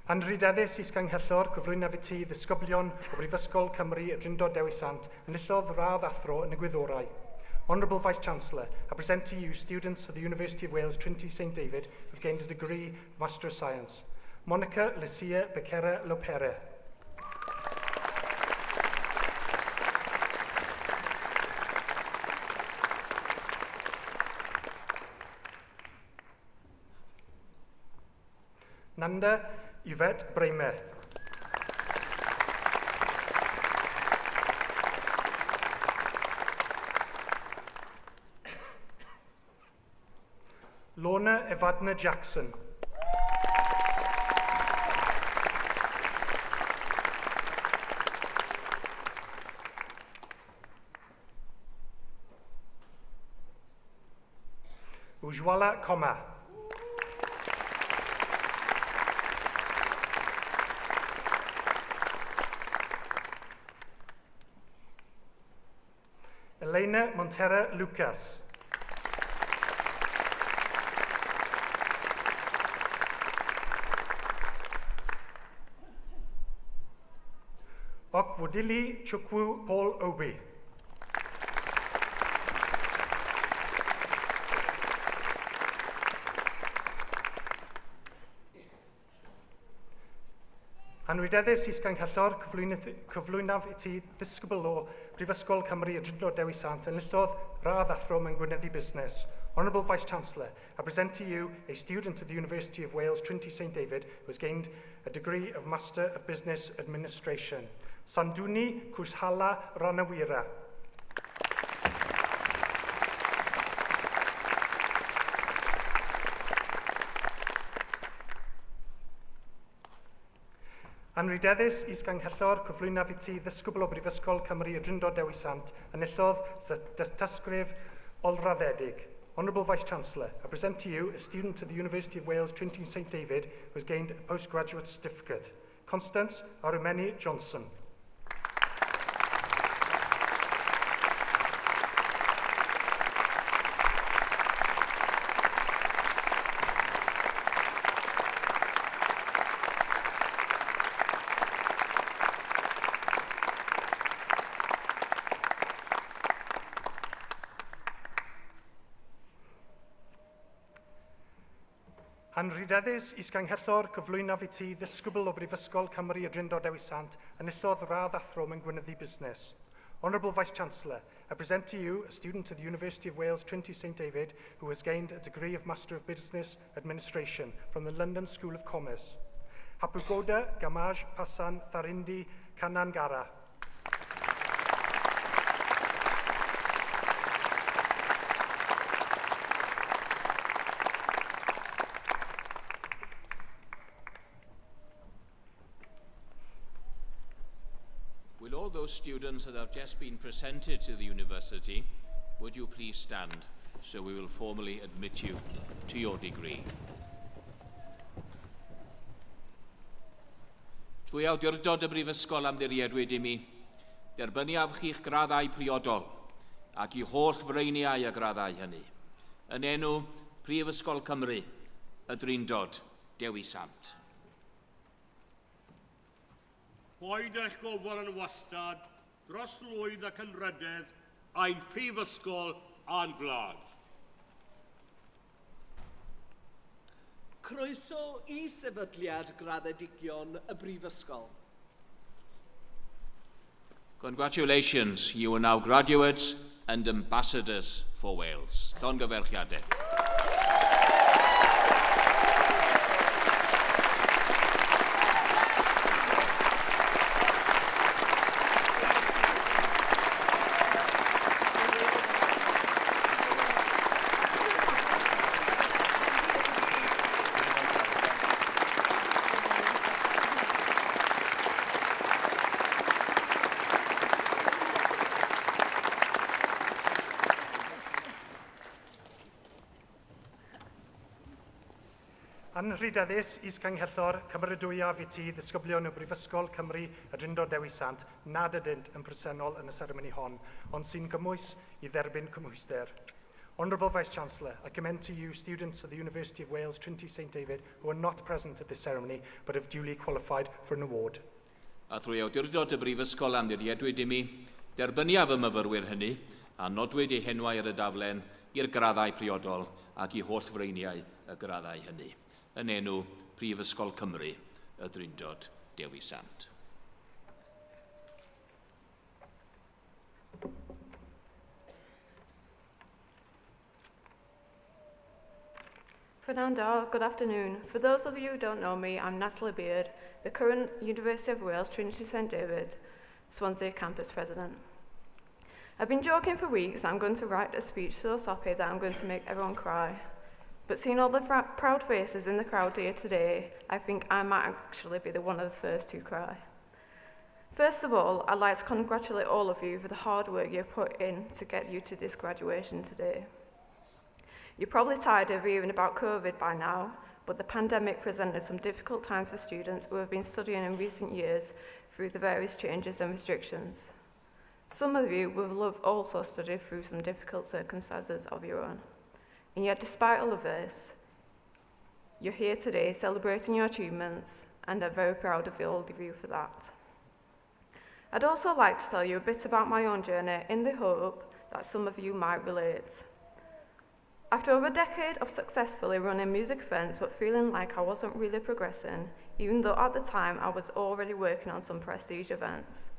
Anrhydeddus is ganghellor cyflwyno fi ti ddisgyblion o Brifysgol Cymru y Drindod Dewi Sant yn illodd radd athro yn y gwyddorau. Honourable Vice-Chancellor, I present to you students of the University of Wales Trinity St David who have gained a degree of Master of Science. Monica Lucia Becerra Lopere. Nanda Yvette Bremer. Lorna Evadna Jackson. Ujwala Koma. Elena Montera Lucas. Okwudili Chukwu Paul Obi. Anwydeddus is Ganghellor cyflwynaf i ti ddisgybl o Brifysgol Cymru y Drindod Dewi Sant yn llythodd radd athro mewn gwynyddu busnes. Honourable Vice-Chancellor, I present to you a student at the University of Wales, Trinity St David, who has gained a degree of Master of Business Administration. Sanduni Kushala Ranawira. Anrydeddus is Ganghellor cyflwynaf i ti ddisgybl o Brifysgol Cymru y Drindod Dewi Sant yn illodd dysgrif olraddedig. Honourable Vice-Chancellor, I present to you a student at the University of Wales, Trinity St David, who has gained a postgraduate certificate. Constance Arumeni Johnson. Anrydeddus is Ganghellor cyflwynaf i ti ddisgybl o Brifysgol Cymru y Drindod Dewi Sant yn illodd radd athro mewn gwynyddu busnes. Honourable Vice-Chancellor, I present to you a student at the University of Wales, Trinity St David, who has gained a degree of Master of Business Administration from the London School of Commerce. Hapugoda Gamaj Pasan Tharindi Kanangara. Will all those students that have just been presented to the university, would you please stand so we will formally admit you to your degree. Trwy awdurdod y Brifysgol Amddiriedwyd I mi, derbyniaf chi'ch graddau priodol ac I holl freiniau y graddau hynny. Yn enw Prifysgol Cymru, y Drindod Dewi Sant. Boed eich gofal yn wastad, dros lwyd ac yn rydedd, ein prifysgol a'n gwlad. Croeso I sefydliad graddedigion y brifysgol. Congratulations, you are now graduates and ambassadors for Wales. Llongyfarchiadau. Anrydeddus is Ganghellor cymeradwyaf I ti ddisgyblion y Brifysgol Cymru y Drindod Dewi Sant nad ydynt yn presennol yn y seremoni hon, ond sy'n gymwys I dderbyn cymhwyster. Honourable Vice-Chancellor, I commend to you students at the University of Wales, Trinity St David, who are not present at this ceremony, but have duly qualified for an award. A trwy awdurdod y Brifysgol Amddiriedwyd I mi, derbyniaf y myfyrwyr hynny, a nodwyd eu henwau ar y daflen i'r graddau priodol ac I holl freiniau y graddau hynny. Yn enw Prifysgol Cymru, y Drindod Dewi Sant. Fernando, good afternoon. For those of you who don't know me, I'm Natalie Beard, the current University of Wales, Trinity St David, Swansea campus president. I've been joking for weeks I'm going to write a speech so soppy that I'm going to make everyone cry. But seeing all the proud faces in the crowd here today, I think I might actually be one of the first to cry. First of all, I'd like to congratulate all of you for the hard work you've put in to get you to this graduation today. You're probably tired of hearing about COVID by now, but the pandemic presented some difficult times for students who have been studying in recent years through the various changes and restrictions. Some of you will have also studied through some difficult circumstances of your own. And yet, despite all of this, you're here today celebrating your achievements, and I'm very proud of all of you for that. I'd also like to tell you a bit about my own journey in the hope that some of you might relate. After over a decade of successfully running music events but feeling like I wasn't really progressing, even though at the time I was already working on some prestige events,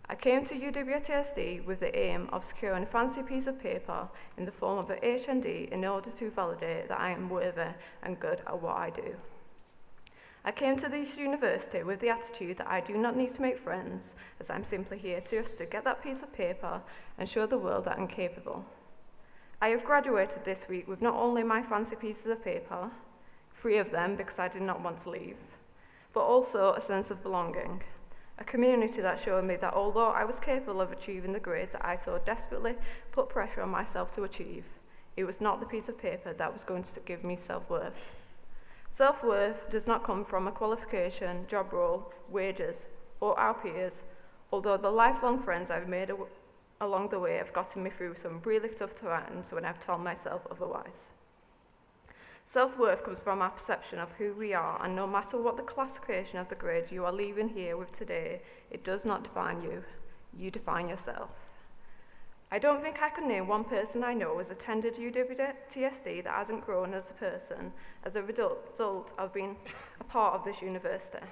I came to UWTSD with the aim of securing a fancy piece of paper in the form of an HND in order to validate that I am worthy and good at what I do. I came to this university with the attitude that I do not need to make friends, as I'm simply here just to get that piece of paper and show the world that I'm capable. I have graduated this week with not only my fancy pieces of paper, 3 of them because I did not want to leave, but also a sense of belonging, a community that showed me that although I was capable of achieving the grades that I so desperately put pressure on myself to achieve, it was not the piece of paper that was going to give me self-worth. Self-worth does not come from a qualification, job role, wages, or our peers, although the lifelong friends I've made along the way have gotten me through some really tough times when I've told myself otherwise. Self-worth comes from our perception of who we are, and no matter what the classification of the grades you are leaving here with today, it does not define you. You define yourself. I don't think I could name one person I know who has attended UWTSD that hasn't grown as a person as a result of being a part of this university.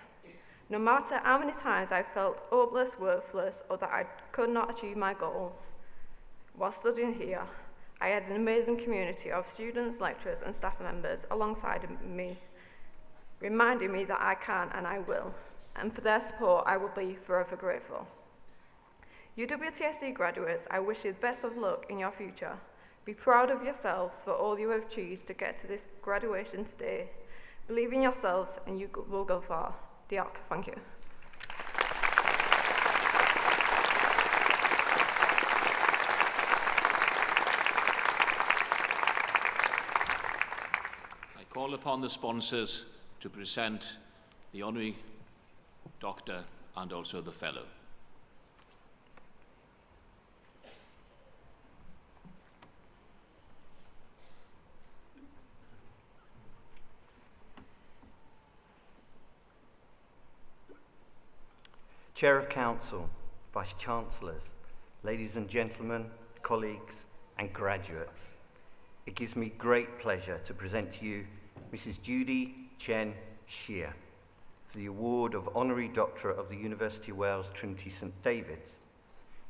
No matter how many times I felt hopeless, worthless, or that I could not achieve my goals, while studying here, I had an amazing community of students, lecturers, and staff members alongside me, reminding me that I can and I will, and for their support, I will be forever grateful. UWTSD graduates, I wish you the best of luck in your future. Be proud of yourselves for all you have achieved to get to this graduation today. Believe in yourselves and you will go far. Diolch, thank you. I call upon the sponsors to present the honorary doctor and also the fellow. Chair of Council, Vice-Chancellors, ladies and gentlemen, colleagues and graduates, it gives me great pleasure to present to you Mrs. Judy Chen Shear for the award of Honorary Doctorate of the University of Wales Trinity St David's,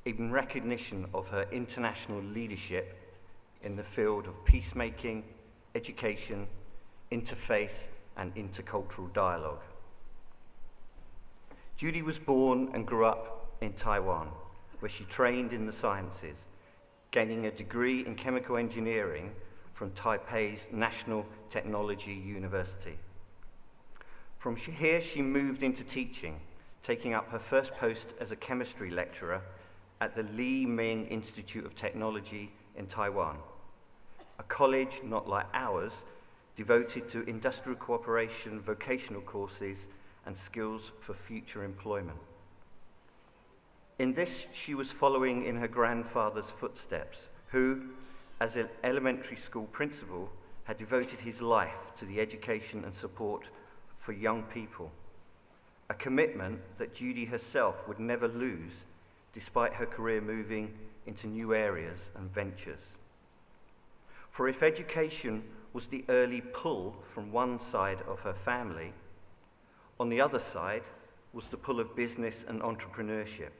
in recognition of her international leadership in the field of peacemaking, education, interfaith and intercultural dialogue. Judy was born and grew up in Taiwan, where she trained in the sciences, gaining a degree in chemical engineering from Taipei's National Technology University. From here, she moved into teaching, taking up her first post as a chemistry lecturer at the Li Ming Institute of Technology in Taiwan, a college not like ours, devoted to industrial cooperation, vocational courses, and skills for future employment. In this, she was following in her grandfather's footsteps, who, as an elementary school principal, had devoted his life to the education and support for young people, a commitment that Judy herself would never lose, despite her career moving into new areas and ventures. For if education was the early pull from one side of her family, on the other side was the pull of business and entrepreneurship,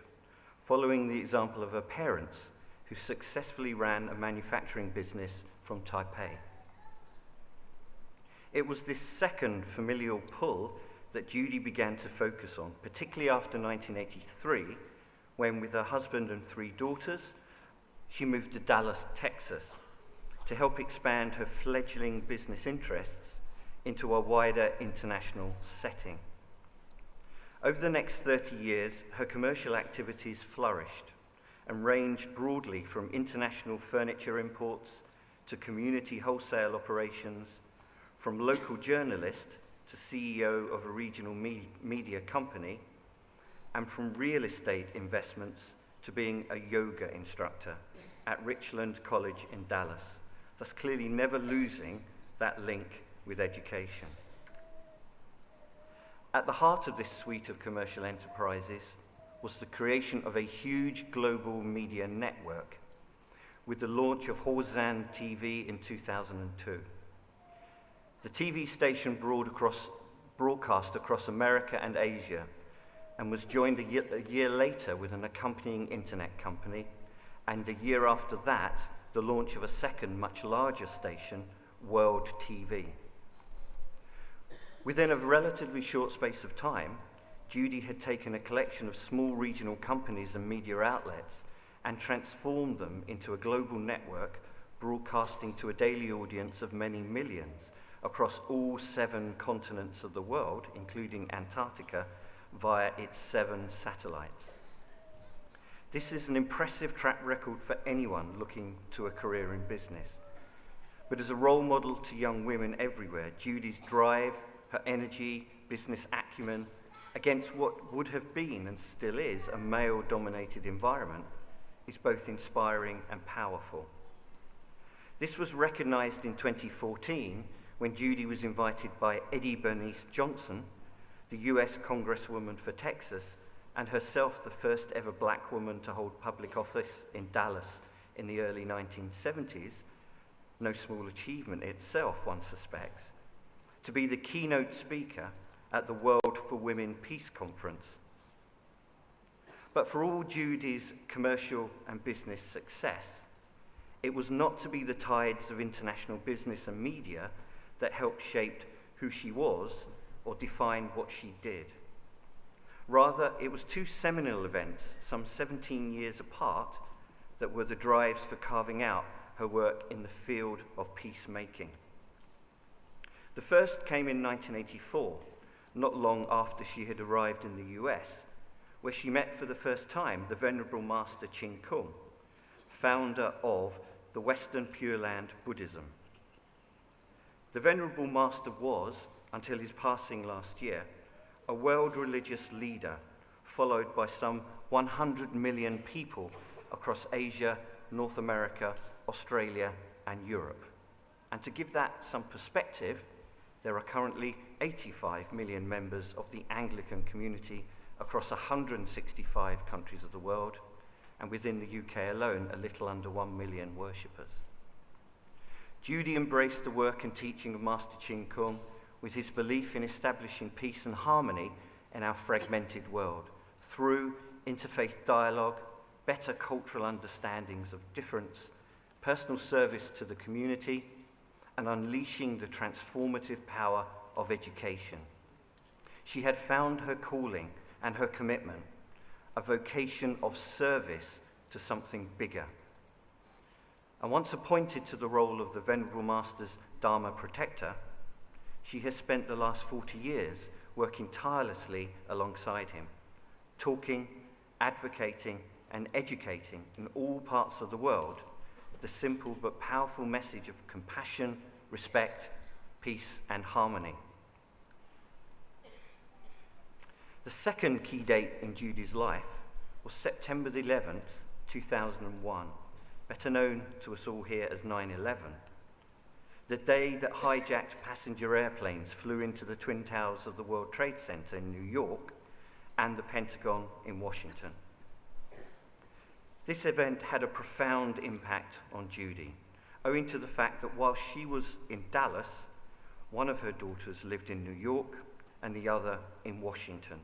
following the example of her parents, who successfully ran a manufacturing business from Taipei. It was this second familial pull that Judy began to focus on, particularly after 1983, when with her husband and 3 daughters, she moved to Dallas, Texas, to help expand her fledgling business interests into a wider international setting. Over the next 30 years, her commercial activities flourished and ranged broadly from international furniture imports to community wholesale operations, from local journalist to CEO of a regional media company, and from real estate investments to being a yoga instructor at Richland College in Dallas, thus clearly never losing that link with education. At the heart of this suite of commercial enterprises was the creation of a huge global media network with the launch of Horzan TV in 2002. The TV station broadcast across America and Asia and was joined a year later with an accompanying internet company, and a year after that, the launch of a second, much larger station, World TV. Within a relatively short space of time, Judy had taken a collection of small regional companies and media outlets and transformed them into a global network broadcasting to a daily audience of many millions across all 7 continents of the world, including Antarctica, via its 7 satellites. This is an impressive track record for anyone looking to a career in business. But as a role model to young women everywhere, Judy's drive, her energy, business acumen, against what would have been and still is a male-dominated environment, is both inspiring and powerful. This was recognized in 2014 when Judy was invited by Eddie Bernice Johnson, the US Congresswoman for Texas, and herself the first ever black woman to hold public office in Dallas in the early 1970s, no small achievement itself, one suspects, to be the keynote speaker at the World for Women Peace Conference. But for all Judy's commercial and business success, it was not to be the tides of international business and media that helped shape who she was or define what she did. Rather, it was 2 seminal events, some 17 years apart, that were the drives for carving out her work in the field of peacemaking. The first came in 1984, not long after she had arrived in the US, where she met for the first time the Venerable Master Ching Kung, founder of the Western Pure Land Buddhism. The Venerable Master was, until his passing last year, a world religious leader, followed by some 100 million people across Asia, North America, Australia, and Europe. And to give that some perspective, there are currently 85 million members of the Anglican community across 165 countries of the world, and within the UK alone, a little under 1 million worshippers. Judy embraced the work and teaching of Master Ching Kung with his belief in establishing peace and harmony in our fragmented world through interfaith dialogue, better cultural understandings of difference, personal service to the community, and unleashing the transformative power of education. She had found her calling and her commitment, a vocation of service to something bigger. And once appointed to the role of the Venerable Master's Dharma protector, she has spent the last 40 years working tirelessly alongside him, talking, advocating, and educating in all parts of the world the simple but powerful message of compassion, respect, peace, and harmony. The second key date in Judy's life was September the 11th, 2001, better known to us all here as 9/11, the day that hijacked passenger airplanes flew into the Twin Towers of the World Trade Center in New York and the Pentagon in Washington. This event had a profound impact on Judy, owing to the fact that while she was in Dallas, one of her daughters lived in New York and the other in Washington.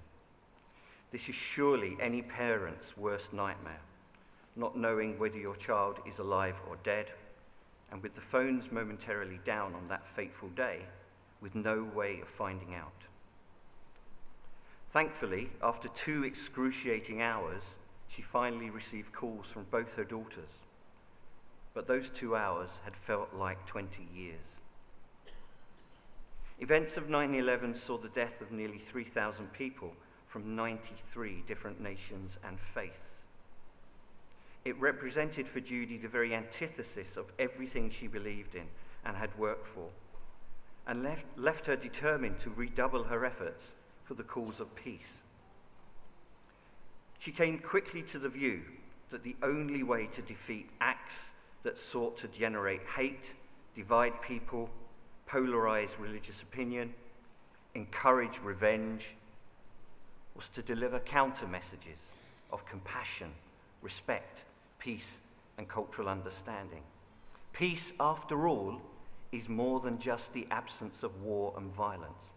This is surely any parent's worst nightmare, not knowing whether your child is alive or dead, and with the phones momentarily down on that fateful day, with no way of finding out. Thankfully, after 2 excruciating hours, she finally received calls from both her daughters. But those 2 hours had felt like 20 years. Events of 9/11 saw the death of nearly 3,000 people from 93 different nations and faiths. It represented for Judy the very antithesis of everything she believed in and had worked for, and left her determined to redouble her efforts for the cause of peace. She came quickly to the view that the only way to defeat acts that sought to generate hate, divide people, polarize religious opinion, encourage revenge, was to deliver counter messages of compassion, respect, peace, and cultural understanding. Peace, after all, is more than just the absence of war and violence.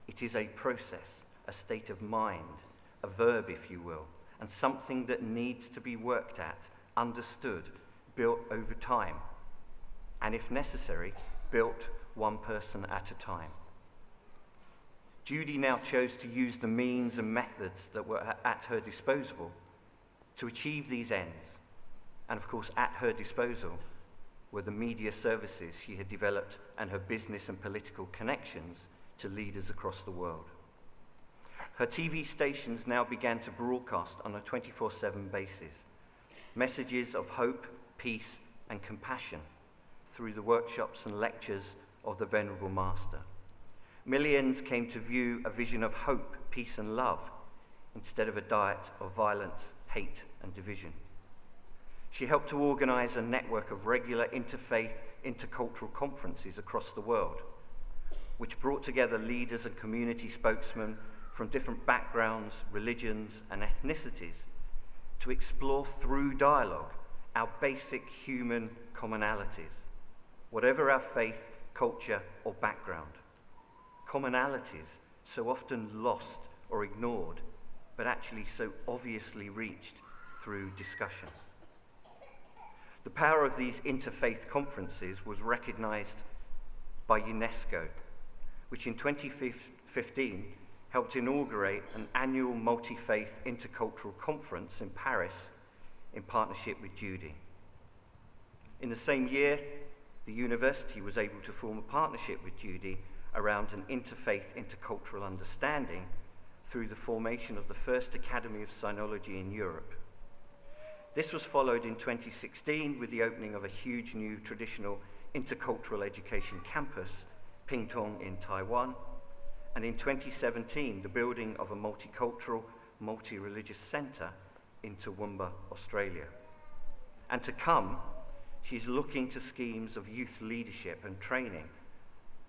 It is a process, a state of mind, a verb, if you will, and something that needs to be worked at, understood, built over time, and if necessary, built one person at a time. Judy now chose to use the means and methods that were at her disposal to achieve these ends. And of course, at her disposal were the media services she had developed and her business and political connections to leaders across the world. Her TV stations now began to broadcast on a 24/7 basis, messages of hope, peace, and compassion through the workshops and lectures of the Venerable Master. Millions came to view a vision of hope, peace, and love instead of a diet of violence, hate, and division. She helped to organize a network of regular interfaith, intercultural conferences across the world, which brought together leaders and community spokesmen from different backgrounds, religions, and ethnicities to explore through dialogue our basic human commonalities, whatever our faith, culture, or background. Commonalities so often lost or ignored, but actually so obviously reached through discussion. The power of these interfaith conferences was recognized by UNESCO, which in 2015 helped inaugurate an annual multi-faith intercultural conference in Paris in partnership with Judy. In the same year, the university was able to form a partnership with Judy around an interfaith, intercultural understanding through the formation of the first Academy of Sinology in Europe. This was followed in 2016 with the opening of a huge new traditional intercultural education campus, Pingtung in Taiwan, and in 2017, the building of a multicultural, multi-religious centre in Toowoomba, Australia. And to come, she's looking to schemes of youth leadership and training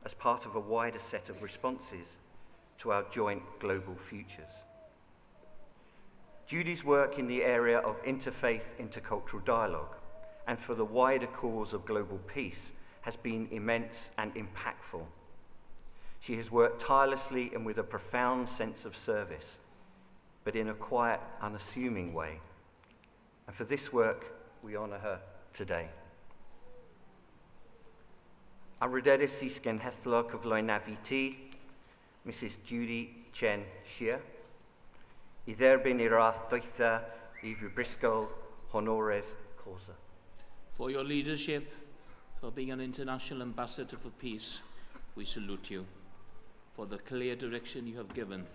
as part of a wider set of responses to our joint global futures. Judy's work in the area of interfaith, intercultural dialogue, and for the wider cause of global peace has been immense and impactful. She has worked tirelessly and with a profound sense of service, but in a quiet, unassuming way. And for this work, we honour her today. Arredere Sisken Hethla Cyflwyna Mrs. Judy Chen Shea. I dderbyn i'r rath doetha I Bristol Honores Causa. For your leadership, for being an international ambassador for peace, we salute you. For the clear direction you have given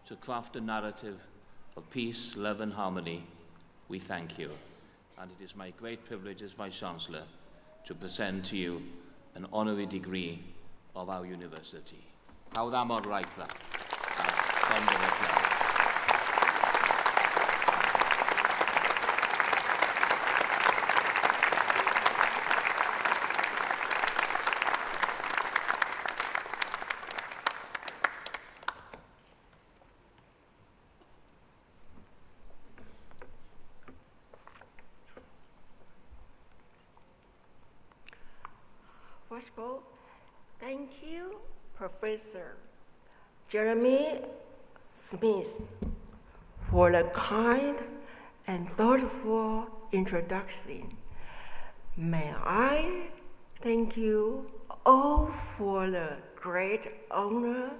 to craft a narrative of peace, love and harmony, we thank you. And it is my great privilege as Vice-Chancellor to present to you an honorary degree of our university. How da mor raith that? First of all, thank you, Professor Jeremy Smith, for the kind and thoughtful introduction. May I thank you all for the great honor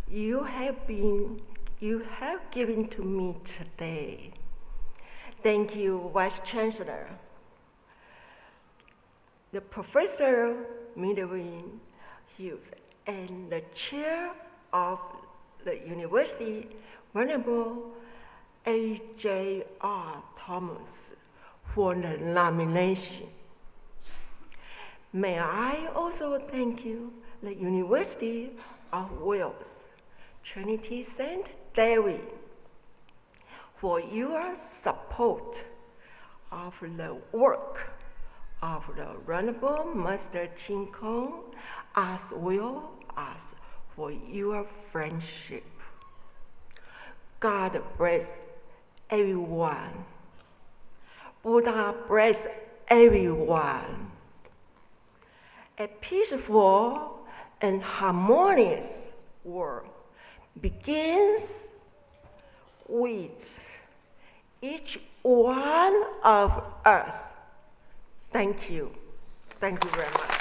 you have given to me today. Thank you, Vice Chancellor. The Professor Midwin Hughes and the Chair of the University, Venerable A.J.R. Thomas, for the nomination. May I also thank you, the University of Wales, Trinity St. David, for your support of the work of the Honorable Mr. Chin Kong, as well as for your friendship. God bless everyone. Buddha bless everyone. A peaceful and harmonious world begins with each one of us. Thank you. Thank you very much.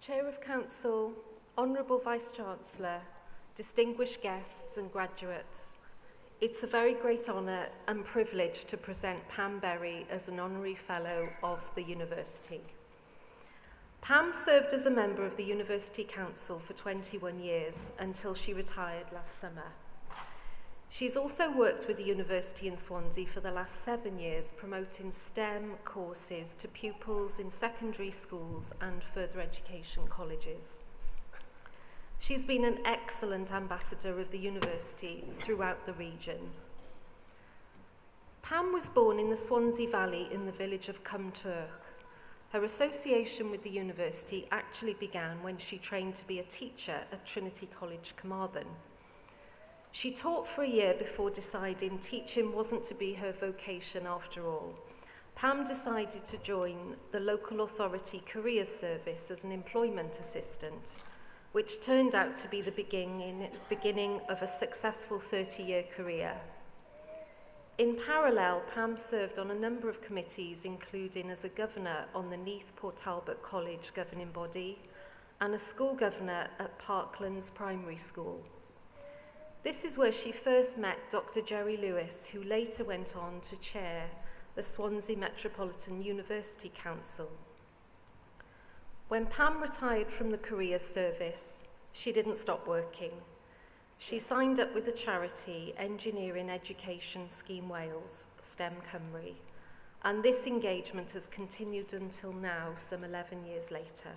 Chair of Council, Honourable Vice-Chancellor, distinguished guests and graduates, it's a very great honour and privilege to present Pam Berry as an Honorary Fellow of the University. Pam served as a member of the University Council for 21 years until she retired last summer. She's also worked with the University in Swansea for the last 7 years, promoting STEM courses to pupils in secondary schools and further education colleges. She's been an excellent ambassador of the university throughout the region. Pam was born in the Swansea Valley in the village of Cumturk. Her association with the university actually began when she trained to be a teacher at Trinity College, Carmarthen. She taught for a year before deciding teaching wasn't to be her vocation after all. Pam decided to join the local authority careers service as an employment assistant, which turned out to be the beginning of a successful 30-year career. In parallel, Pam served on a number of committees, including as a governor on the Neath Port Talbot College governing body and a school governor at Parklands Primary School. This is where she first met Dr. Jerry Lewis, who later went on to chair the Swansea Metropolitan University Council. When Pam retired from the careers service, she didn't stop working. She signed up with the charity Engineering Education Scheme Wales, STEM Cymru, and this engagement has continued until now, some 11 years later.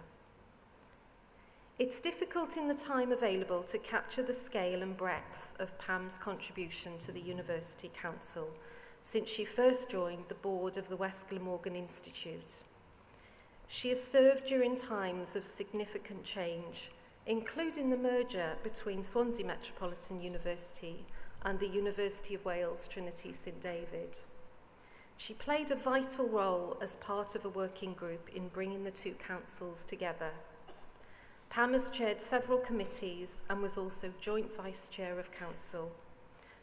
It's difficult in the time available to capture the scale and breadth of Pam's contribution to the University Council since she first joined the board of the West Glamorgan Institute. She has served during times of significant change, including the merger between Swansea Metropolitan University and the University of Wales Trinity St David. She played a vital role as part of a working group in bringing the two councils together. Pam has chaired several committees and was also joint vice chair of council.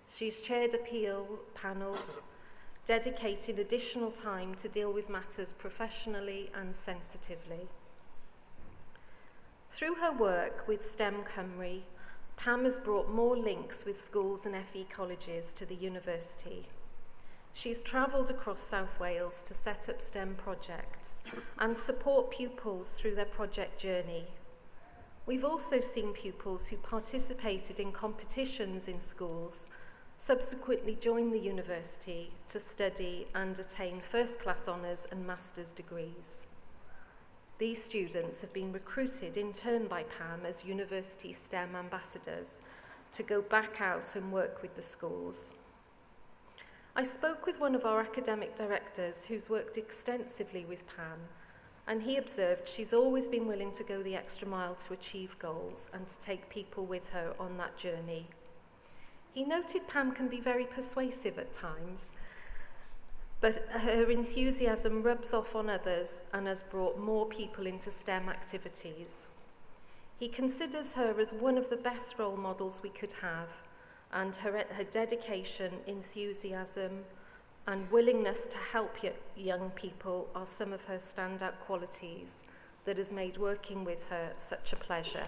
She's chaired appeal panels, dedicating additional time to deal with matters professionally and sensitively. Through her work with STEM Cymru, Pam has brought more links with schools and FE colleges to the university. She's travelled across South Wales to set up STEM projects and support pupils through their project journey. We've also seen pupils who participated in competitions in schools subsequently join the university to study and attain first-class honours and master's degrees. These students have been recruited in turn by Pam as university STEM ambassadors to go back out and work with the schools. I spoke with one of our academic directors who's worked extensively with Pam, and he observed she's always been willing to go the extra mile to achieve goals and to take people with her on that journey. He noted Pam can be very persuasive at times, but her enthusiasm rubs off on others and has brought more people into STEM activities. He considers her as one of the best role models we could have, and her dedication, enthusiasm, and willingness to help young people are some of her standout qualities that has made working with her such a pleasure.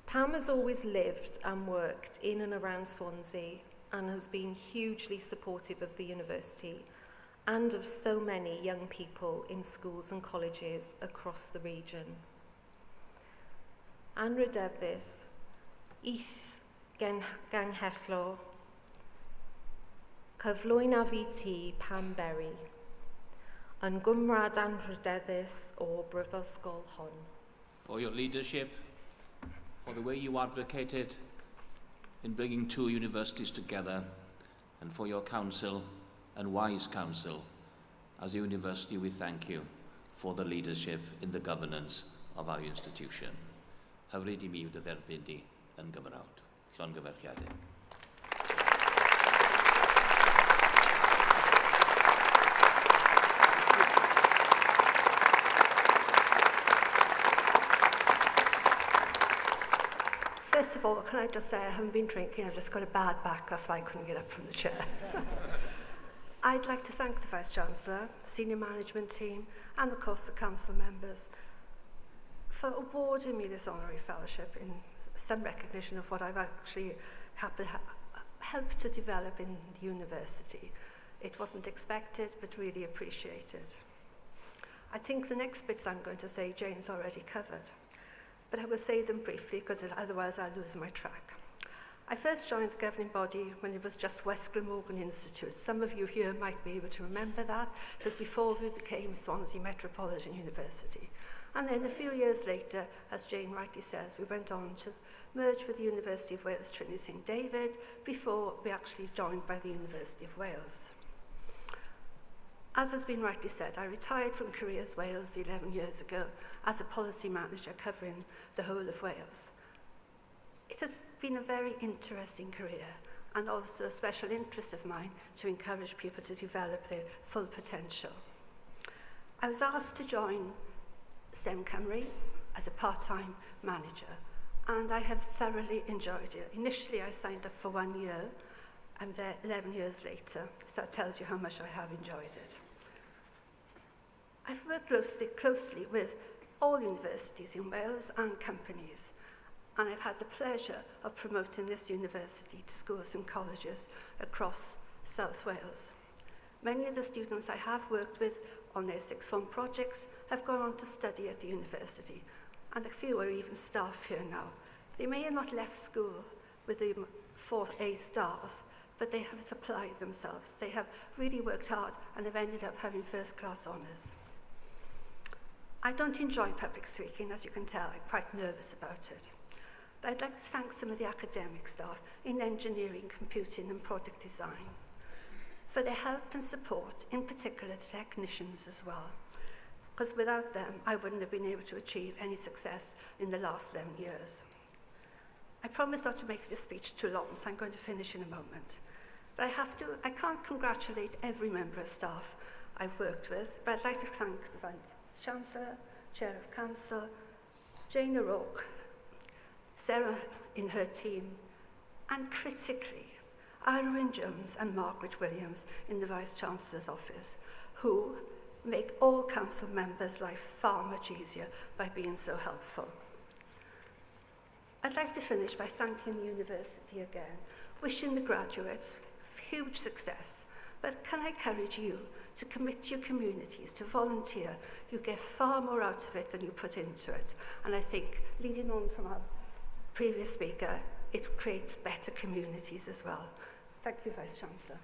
Pam has always lived and worked in and around Swansea and has been hugely supportive of the university and of so many young people in schools and colleges across the region. Anrhydedus, eith ganghello, cyflwyna fi ti Pam Berry, yn gwmrad anrhydedus o Brifysgol hon. For your leadership, for the way you advocated in bringing two universities together, and for your counsel and wise counsel. As a university, we thank you for the leadership in the governance of our institution. Hyfryd I mi yw'r dderbyn di yn Gymrawd. Llongyfarchiadau. First of all, can I just say I haven't been drinking, I've just got a bad back, that's why I couldn't get up from the chair. I'd like to thank the Vice-Chancellor, the senior management team, and of course the council members for awarding me this honorary fellowship in some recognition of what I've actually helped to develop in the university. It wasn't expected, but really appreciated. I think the next bits I'm going to say, Jane's already covered. But I will say them briefly because otherwise I'll lose my track. I first joined the governing body when it was just West Glamorgan Institute. Some of you here might be able to remember that. It was before we became Swansea Metropolitan University. And then a few years later, as Jane rightly says, we went on to merge with the University of Wales Trinity St David before we actually joined by the University of Wales. As has been rightly said, I retired from Careers Wales 11 years ago as a policy manager covering the whole of Wales. It has been a very interesting career and also a special interest of mine to encourage people to develop their full potential. I was asked to join STEM Cymru as a part-time manager, and I have thoroughly enjoyed it. Initially, I signed up for 1 year. I'm there 11 years later, so that tells you how much I have enjoyed it. I've worked closely with all universities in Wales and companies, and I've had the pleasure of promoting this university to schools and colleges across South Wales. Many of the students I have worked with on their sixth form projects have gone on to study at the university, and a few are even staff here now. They may have not left school with the 4 A stars, but they have applied themselves. They have really worked hard and have ended up having first-class honours. I don't enjoy public speaking, as you can tell. I'm quite nervous about it. But I'd like to thank some of the academic staff in engineering, computing and product design for their help and support, in particular the technicians as well, because without them, I wouldn't have been able to achieve any success in the last 11 years. I promise not to make this speech too long, so I'm going to finish in a moment. But I can't congratulate every member of staff I've worked with, but I'd like to thank the Vice-Chancellor, Chair of Council, Jane O'Rourke, Sarah in her team, and critically, Irwin Jones and Margaret Williams in the Vice-Chancellor's office, who make all council members' life far much easier by being so helpful. I'd like to finish by thanking the university again, wishing the graduates huge success, but can I encourage you to commit to your communities, to volunteer. You get far more out of it than you put into it. And I think, leading on from our previous speaker, it creates better communities as well. Thank you, Vice-Chancellor.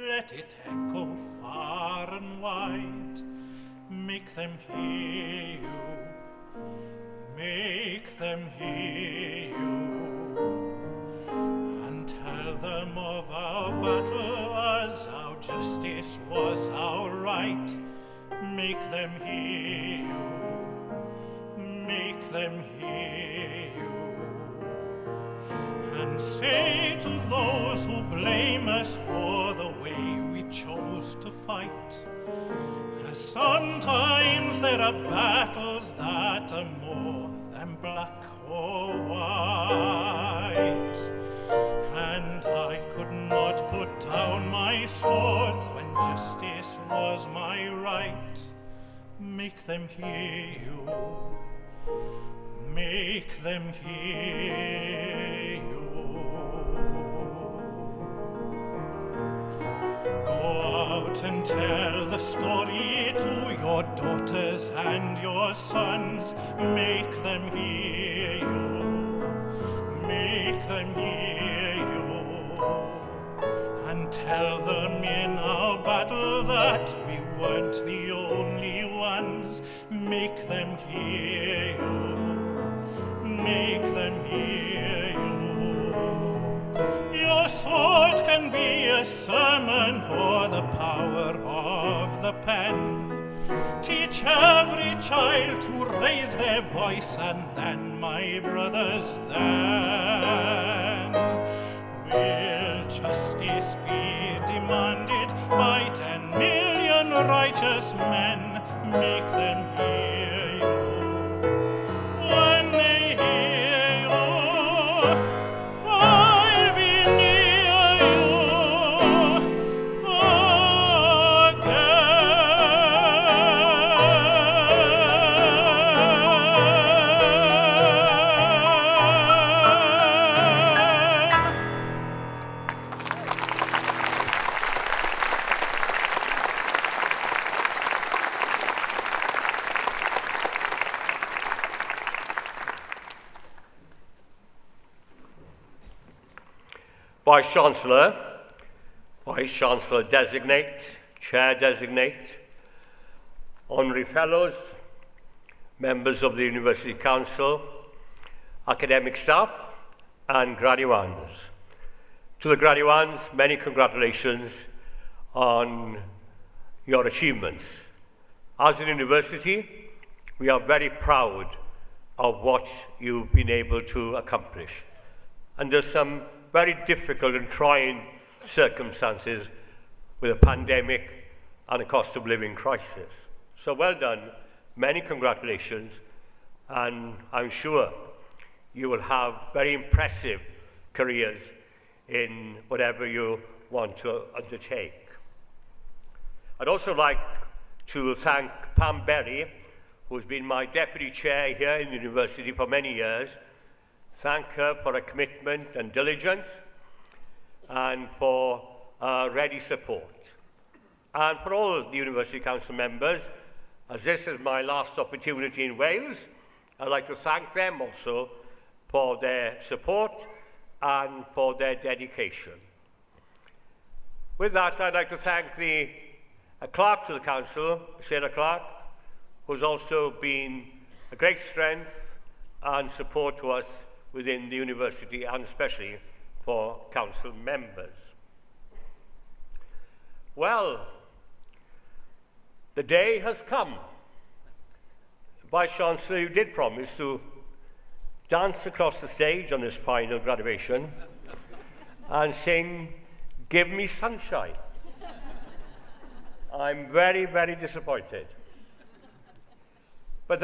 Let it echo far and wide. Make them hear you. Make them hear you. And tell them of our battle as our justice was our right. Make them hear you. Make them hear you. And say to those who blame us for the way we chose to fight, as sometimes there there are battles that are more than black or white, and I could not put down my sword when justice was my right. Make them hear you, make them hear you. Go out and tell the story to your daughters and your sons. Make them hear you, make them hear you, and tell them in our battle that we weren't the only ones. Make them hear you, make them hear you. Your sword can be a sermon or the power of the pen. Teach every child to raise their voice, and then, my brothers, then will justice be demanded by 10 million righteous men. Make them hear you. When they hear you, I'll be near you Vice-Chancellor, Vice-Chancellor-designate, Chair-designate, Honorary Fellows, members of the University Council, academic staff, and graduands. To the graduands, many congratulations on your achievements. As an university, we are very proud of what you've been able to accomplish under some very difficult and trying circumstances with a pandemic and a cost of living crisis. So well done, many congratulations, and I'm sure you will have very impressive careers in whatever you want to undertake. I'd also like to thank Pam Berry, who's been my deputy chair here in the university for many years. Thank her for her commitment and diligence, and for ready support. And for all the University Council members, as this is my last opportunity in Wales, I'd like to thank them also for their support and for their dedication. With that, I'd like to thank the clerk to the Council, Sarah Clark, who's also been a great strength and support to us within the university, and especially for council members. Well, the day has come. Vice-Chancellor, you did promise to dance across the stage on this final graduation and sing "Give Me Sunshine." I'm very, very disappointed. But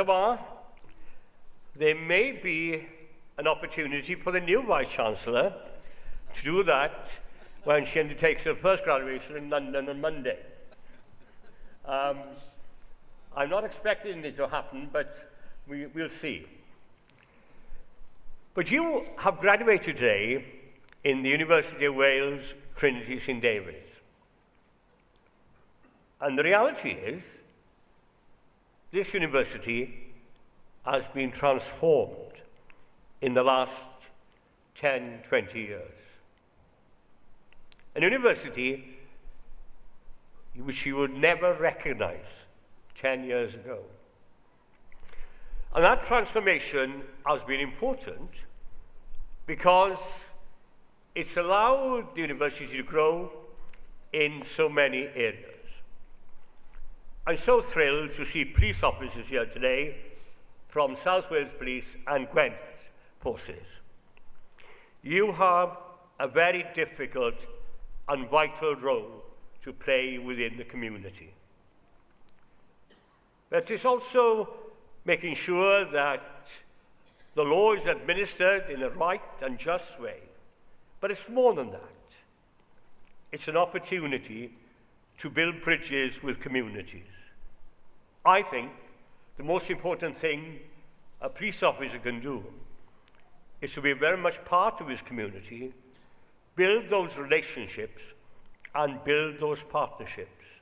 there may be an opportunity for the new Vice-Chancellor to do that when she undertakes her first graduation in London on Monday. I'm not expecting it to happen, but we'll see. But you have graduated today in the University of Wales, Trinity St David's. And the reality is, this university has been transformed in the last 10, 20 years. An university which you would never recognize 10 years ago. And that transformation has been important because it's allowed the university to grow in so many areas. I'm so thrilled to see police officers here today from South Wales Police and Gwent Forces. You have a very difficult and vital role to play within the community. but it's also making sure that the law is administered in a right and just way. But it's more than that. It's an opportunity to build bridges with communities. I think the most important thing a police officer can do is to be very much part of his community, build those relationships, and build those partnerships.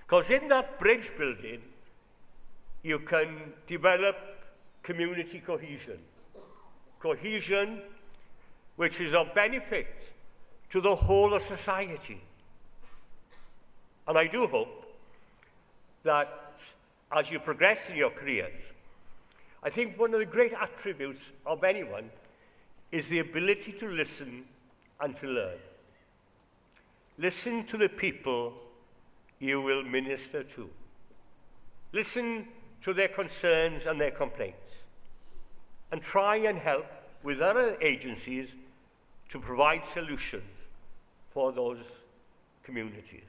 Because in that bridge building, you can develop community cohesion. Cohesion which is of benefit to the whole of society. And I do hope that as you progress in your careers, I think one of the great attributes of anyone is the ability to listen and to learn. Listen to the people you will minister to. Listen to their concerns and their complaints, and try and help with other agencies to provide solutions for those communities.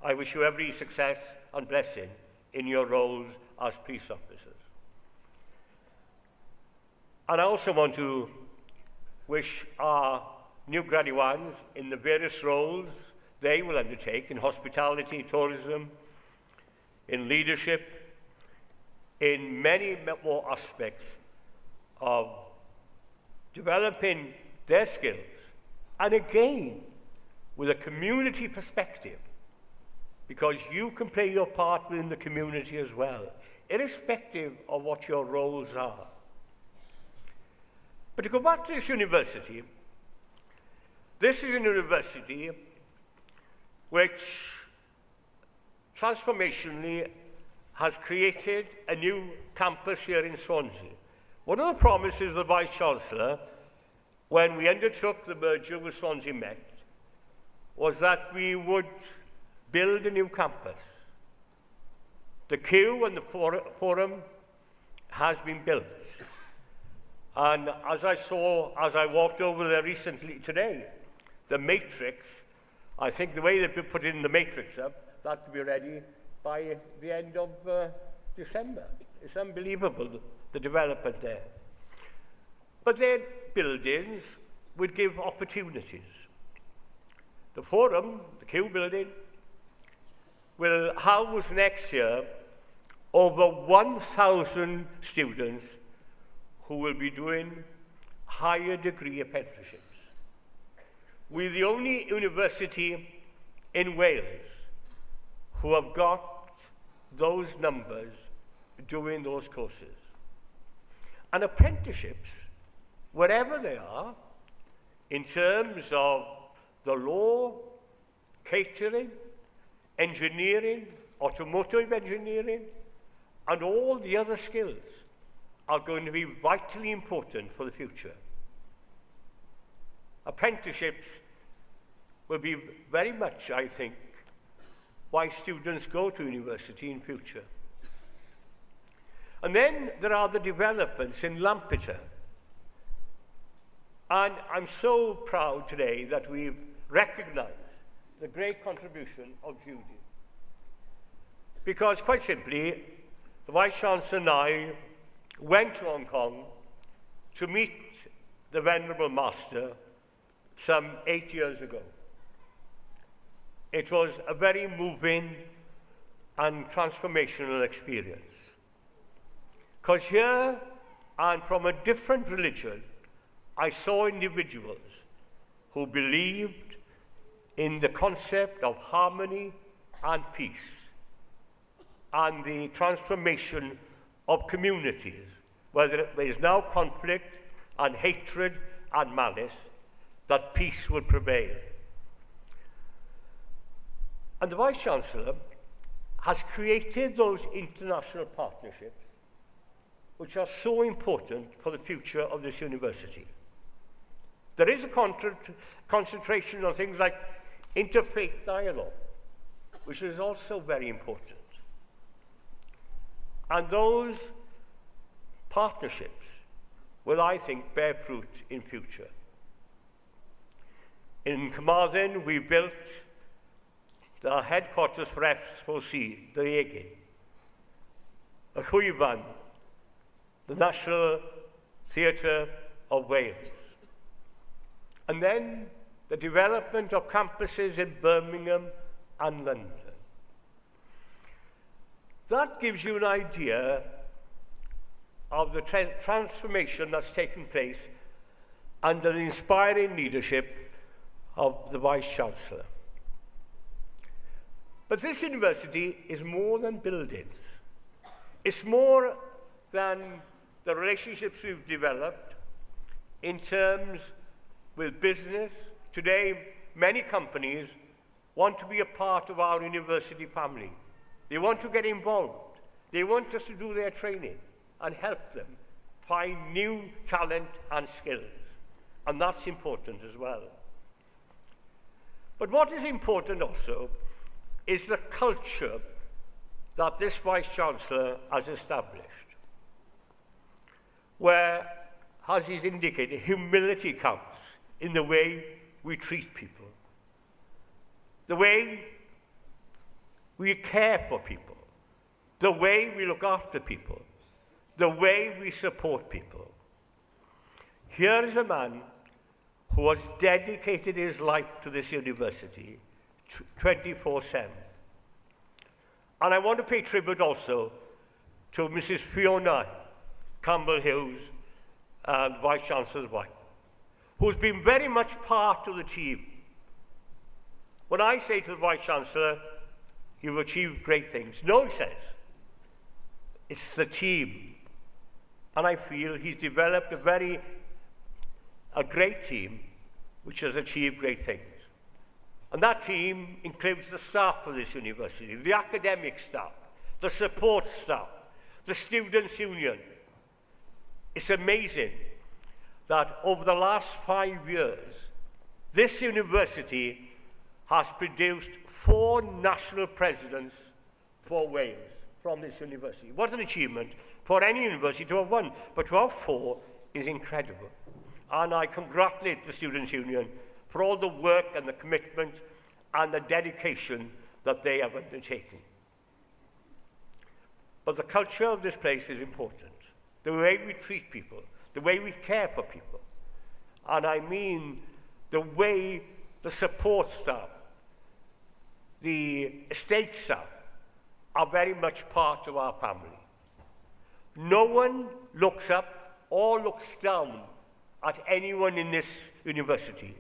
I wish you every success and blessing in your roles as police officers. And I also want to wish our new graduates in the various roles they will undertake in hospitality, tourism, in leadership, in many more aspects of developing their skills, and again, with a community perspective, because you can play your part within the community as well, irrespective of what your roles are. But to go back to this is a university which transformationally has created a new campus here in Swansea. One of the promises of the Vice-Chancellor when we undertook the merger with Swansea Met was that we would build a new campus. The queue and the forum has been built. And as I walked over there recently today, the matrix, I think the way they put in the matrix up, that will be ready by the end of December. It's unbelievable, the development there. But their buildings would give opportunities. The forum, the Q building, will house next year over 1,000 students who will be doing higher degree apprenticeships. We're the only university in Wales who have got those numbers doing those courses. And apprenticeships, wherever they are, in terms of the law, catering, engineering, automotive engineering, and all the other skills are going to be vitally important for the future. Apprenticeships will be very much, I think, why students go to university in future. And then there are the developments in Lampeter. And I'm so proud today that we've recognized the great contribution of Judy. Because quite simply, the Vice-Chancellor and I went to Hong Kong to meet the Venerable Master some 8 years ago. It was a very moving and transformational experience. Because here, and from a different religion, I saw individuals who believed in the concept of harmony and peace, and the transformation of communities, where there is now conflict and hatred and malice, that peace will prevail. And the Vice-Chancellor has created those international partnerships which are so important for the future of this university. There is a concentration on things like interfaith dialogue, which is also very important. And those partnerships will, I think, bear fruit in future. In Carmarthen, we built the headquarters for F4C, the Egin, y Llwyfan, the National Theatre of Wales, and then the development of campuses in Birmingham and London. That gives you an idea of the transformation that's taken place under the inspiring leadership of the Vice-Chancellor. But this university is more than buildings. It's more than the relationships we've developed in terms with business. Today, many companies want to be a part of our university family. They want to get involved. They want us to do their training and help them find new talent and skills. And that's important as well. But what is important also is the culture that this Vice-Chancellor has established, where, as he's indicated, humility counts in the way we treat people, the way we care for people, the way we look after people, the way we support people. Here is a man who has dedicated his life to this university 24/7. And I want to pay tribute also to Mrs. Fiona Campbell-Hughes, Vice-Chancellor's wife, who's been very much part of the team. When I say to the Vice-Chancellor, you've achieved great things, no, he says, it's the team. And I feel he's developed a great team which has achieved great things. And that team includes the staff of this university, the academic staff, the support staff, the students' union. It's amazing that over the last 5 years, this university has produced 4 national presidents for Wales from this university. What an achievement for any university to have one, but to have 4 is incredible. And I congratulate the Students' Union for all the work and the commitment and the dedication that they have undertaken. But the culture of this place is important. The way we treat people, the way we care for people. And I mean the way the support staff, the estate staff, are very much part of our family. No one looks up or looks down at anyone in this university.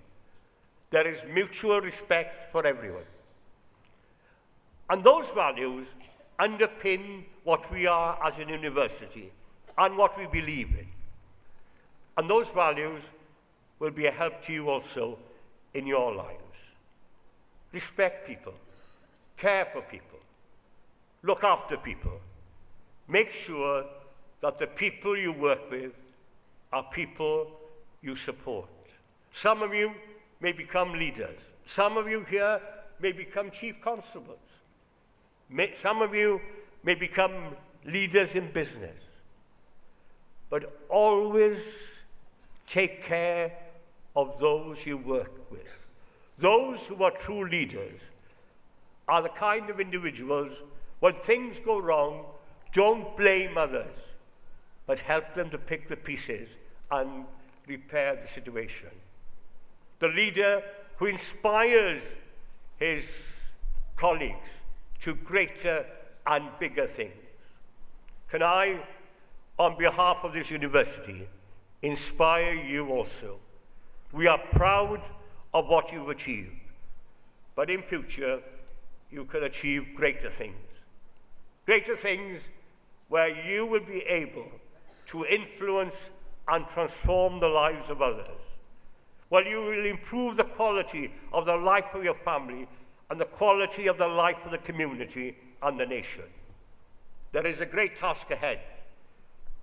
There is mutual respect for everyone. And those values underpin what we are as a university and what we believe in. And those values will be a help to you also in your lives. Respect people, care for people, look after people. Make sure that the people you work with are people you support. Some of you may become leaders. Some of you here may become chief constables. Some of you may become leaders in business. But always take care of those you work with. Those who are true leaders are the kind of individuals, when things go wrong, don't blame others, but help them to pick the pieces and repair the situation. The leader who inspires his colleagues to greater and bigger things. Can I, on behalf of this university, inspire you also? We are proud of what you've achieved, but in future, you can achieve greater things. Greater things where you will be able to influence and transform the lives of others. Where you will improve the quality of the life of your family and the quality of the life of the community and the nation. There is a great task ahead.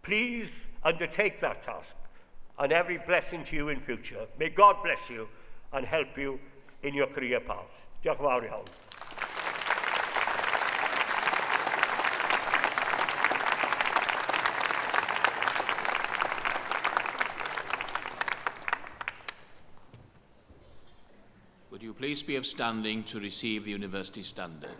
Please undertake that task, and every blessing to you in future. May God bless you and help you in your career path. Diolch yn fawr iawn. Would you Please be upstanding to receive the University Standard.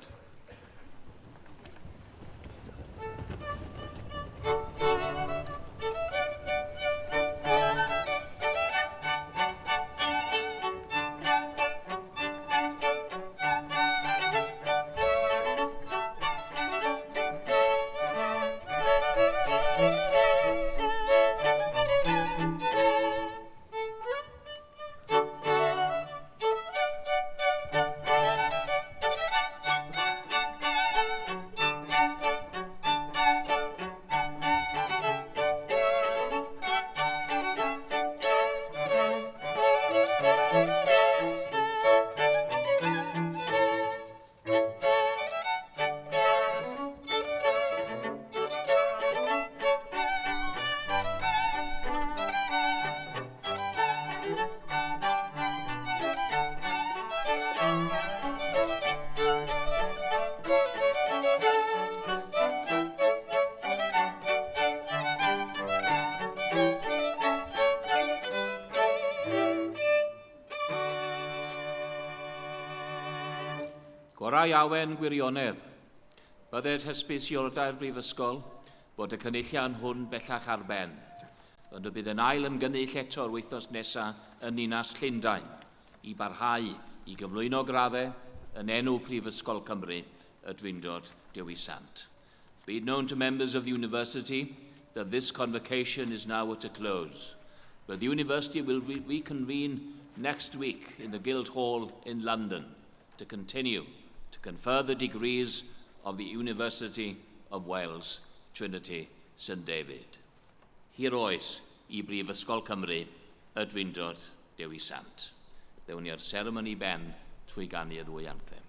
Gorau awen gwirionedd, byddai'r hysbysiodau'r Brifysgol bod y cynullian hwn bellach ar ben, ond y bydd yn ail ymgynnull eto'r wythnos nesaf yn Ninas Llundain i barhau i gyflwyno graddau yn enw Prifysgol Cymru y Drindod Dewi Sant. Be it known to members of the University that this convocation is now at a close, but the University will reconvene next week in the Guildhall in London to continue to confer the degrees of the University of Wales, Trinity, St David. Hir oes I Brifysgol Cymru y Drindod Dewi Sant. Ddewn ni'r seremoni ben trwy ganu y ddwy anthem.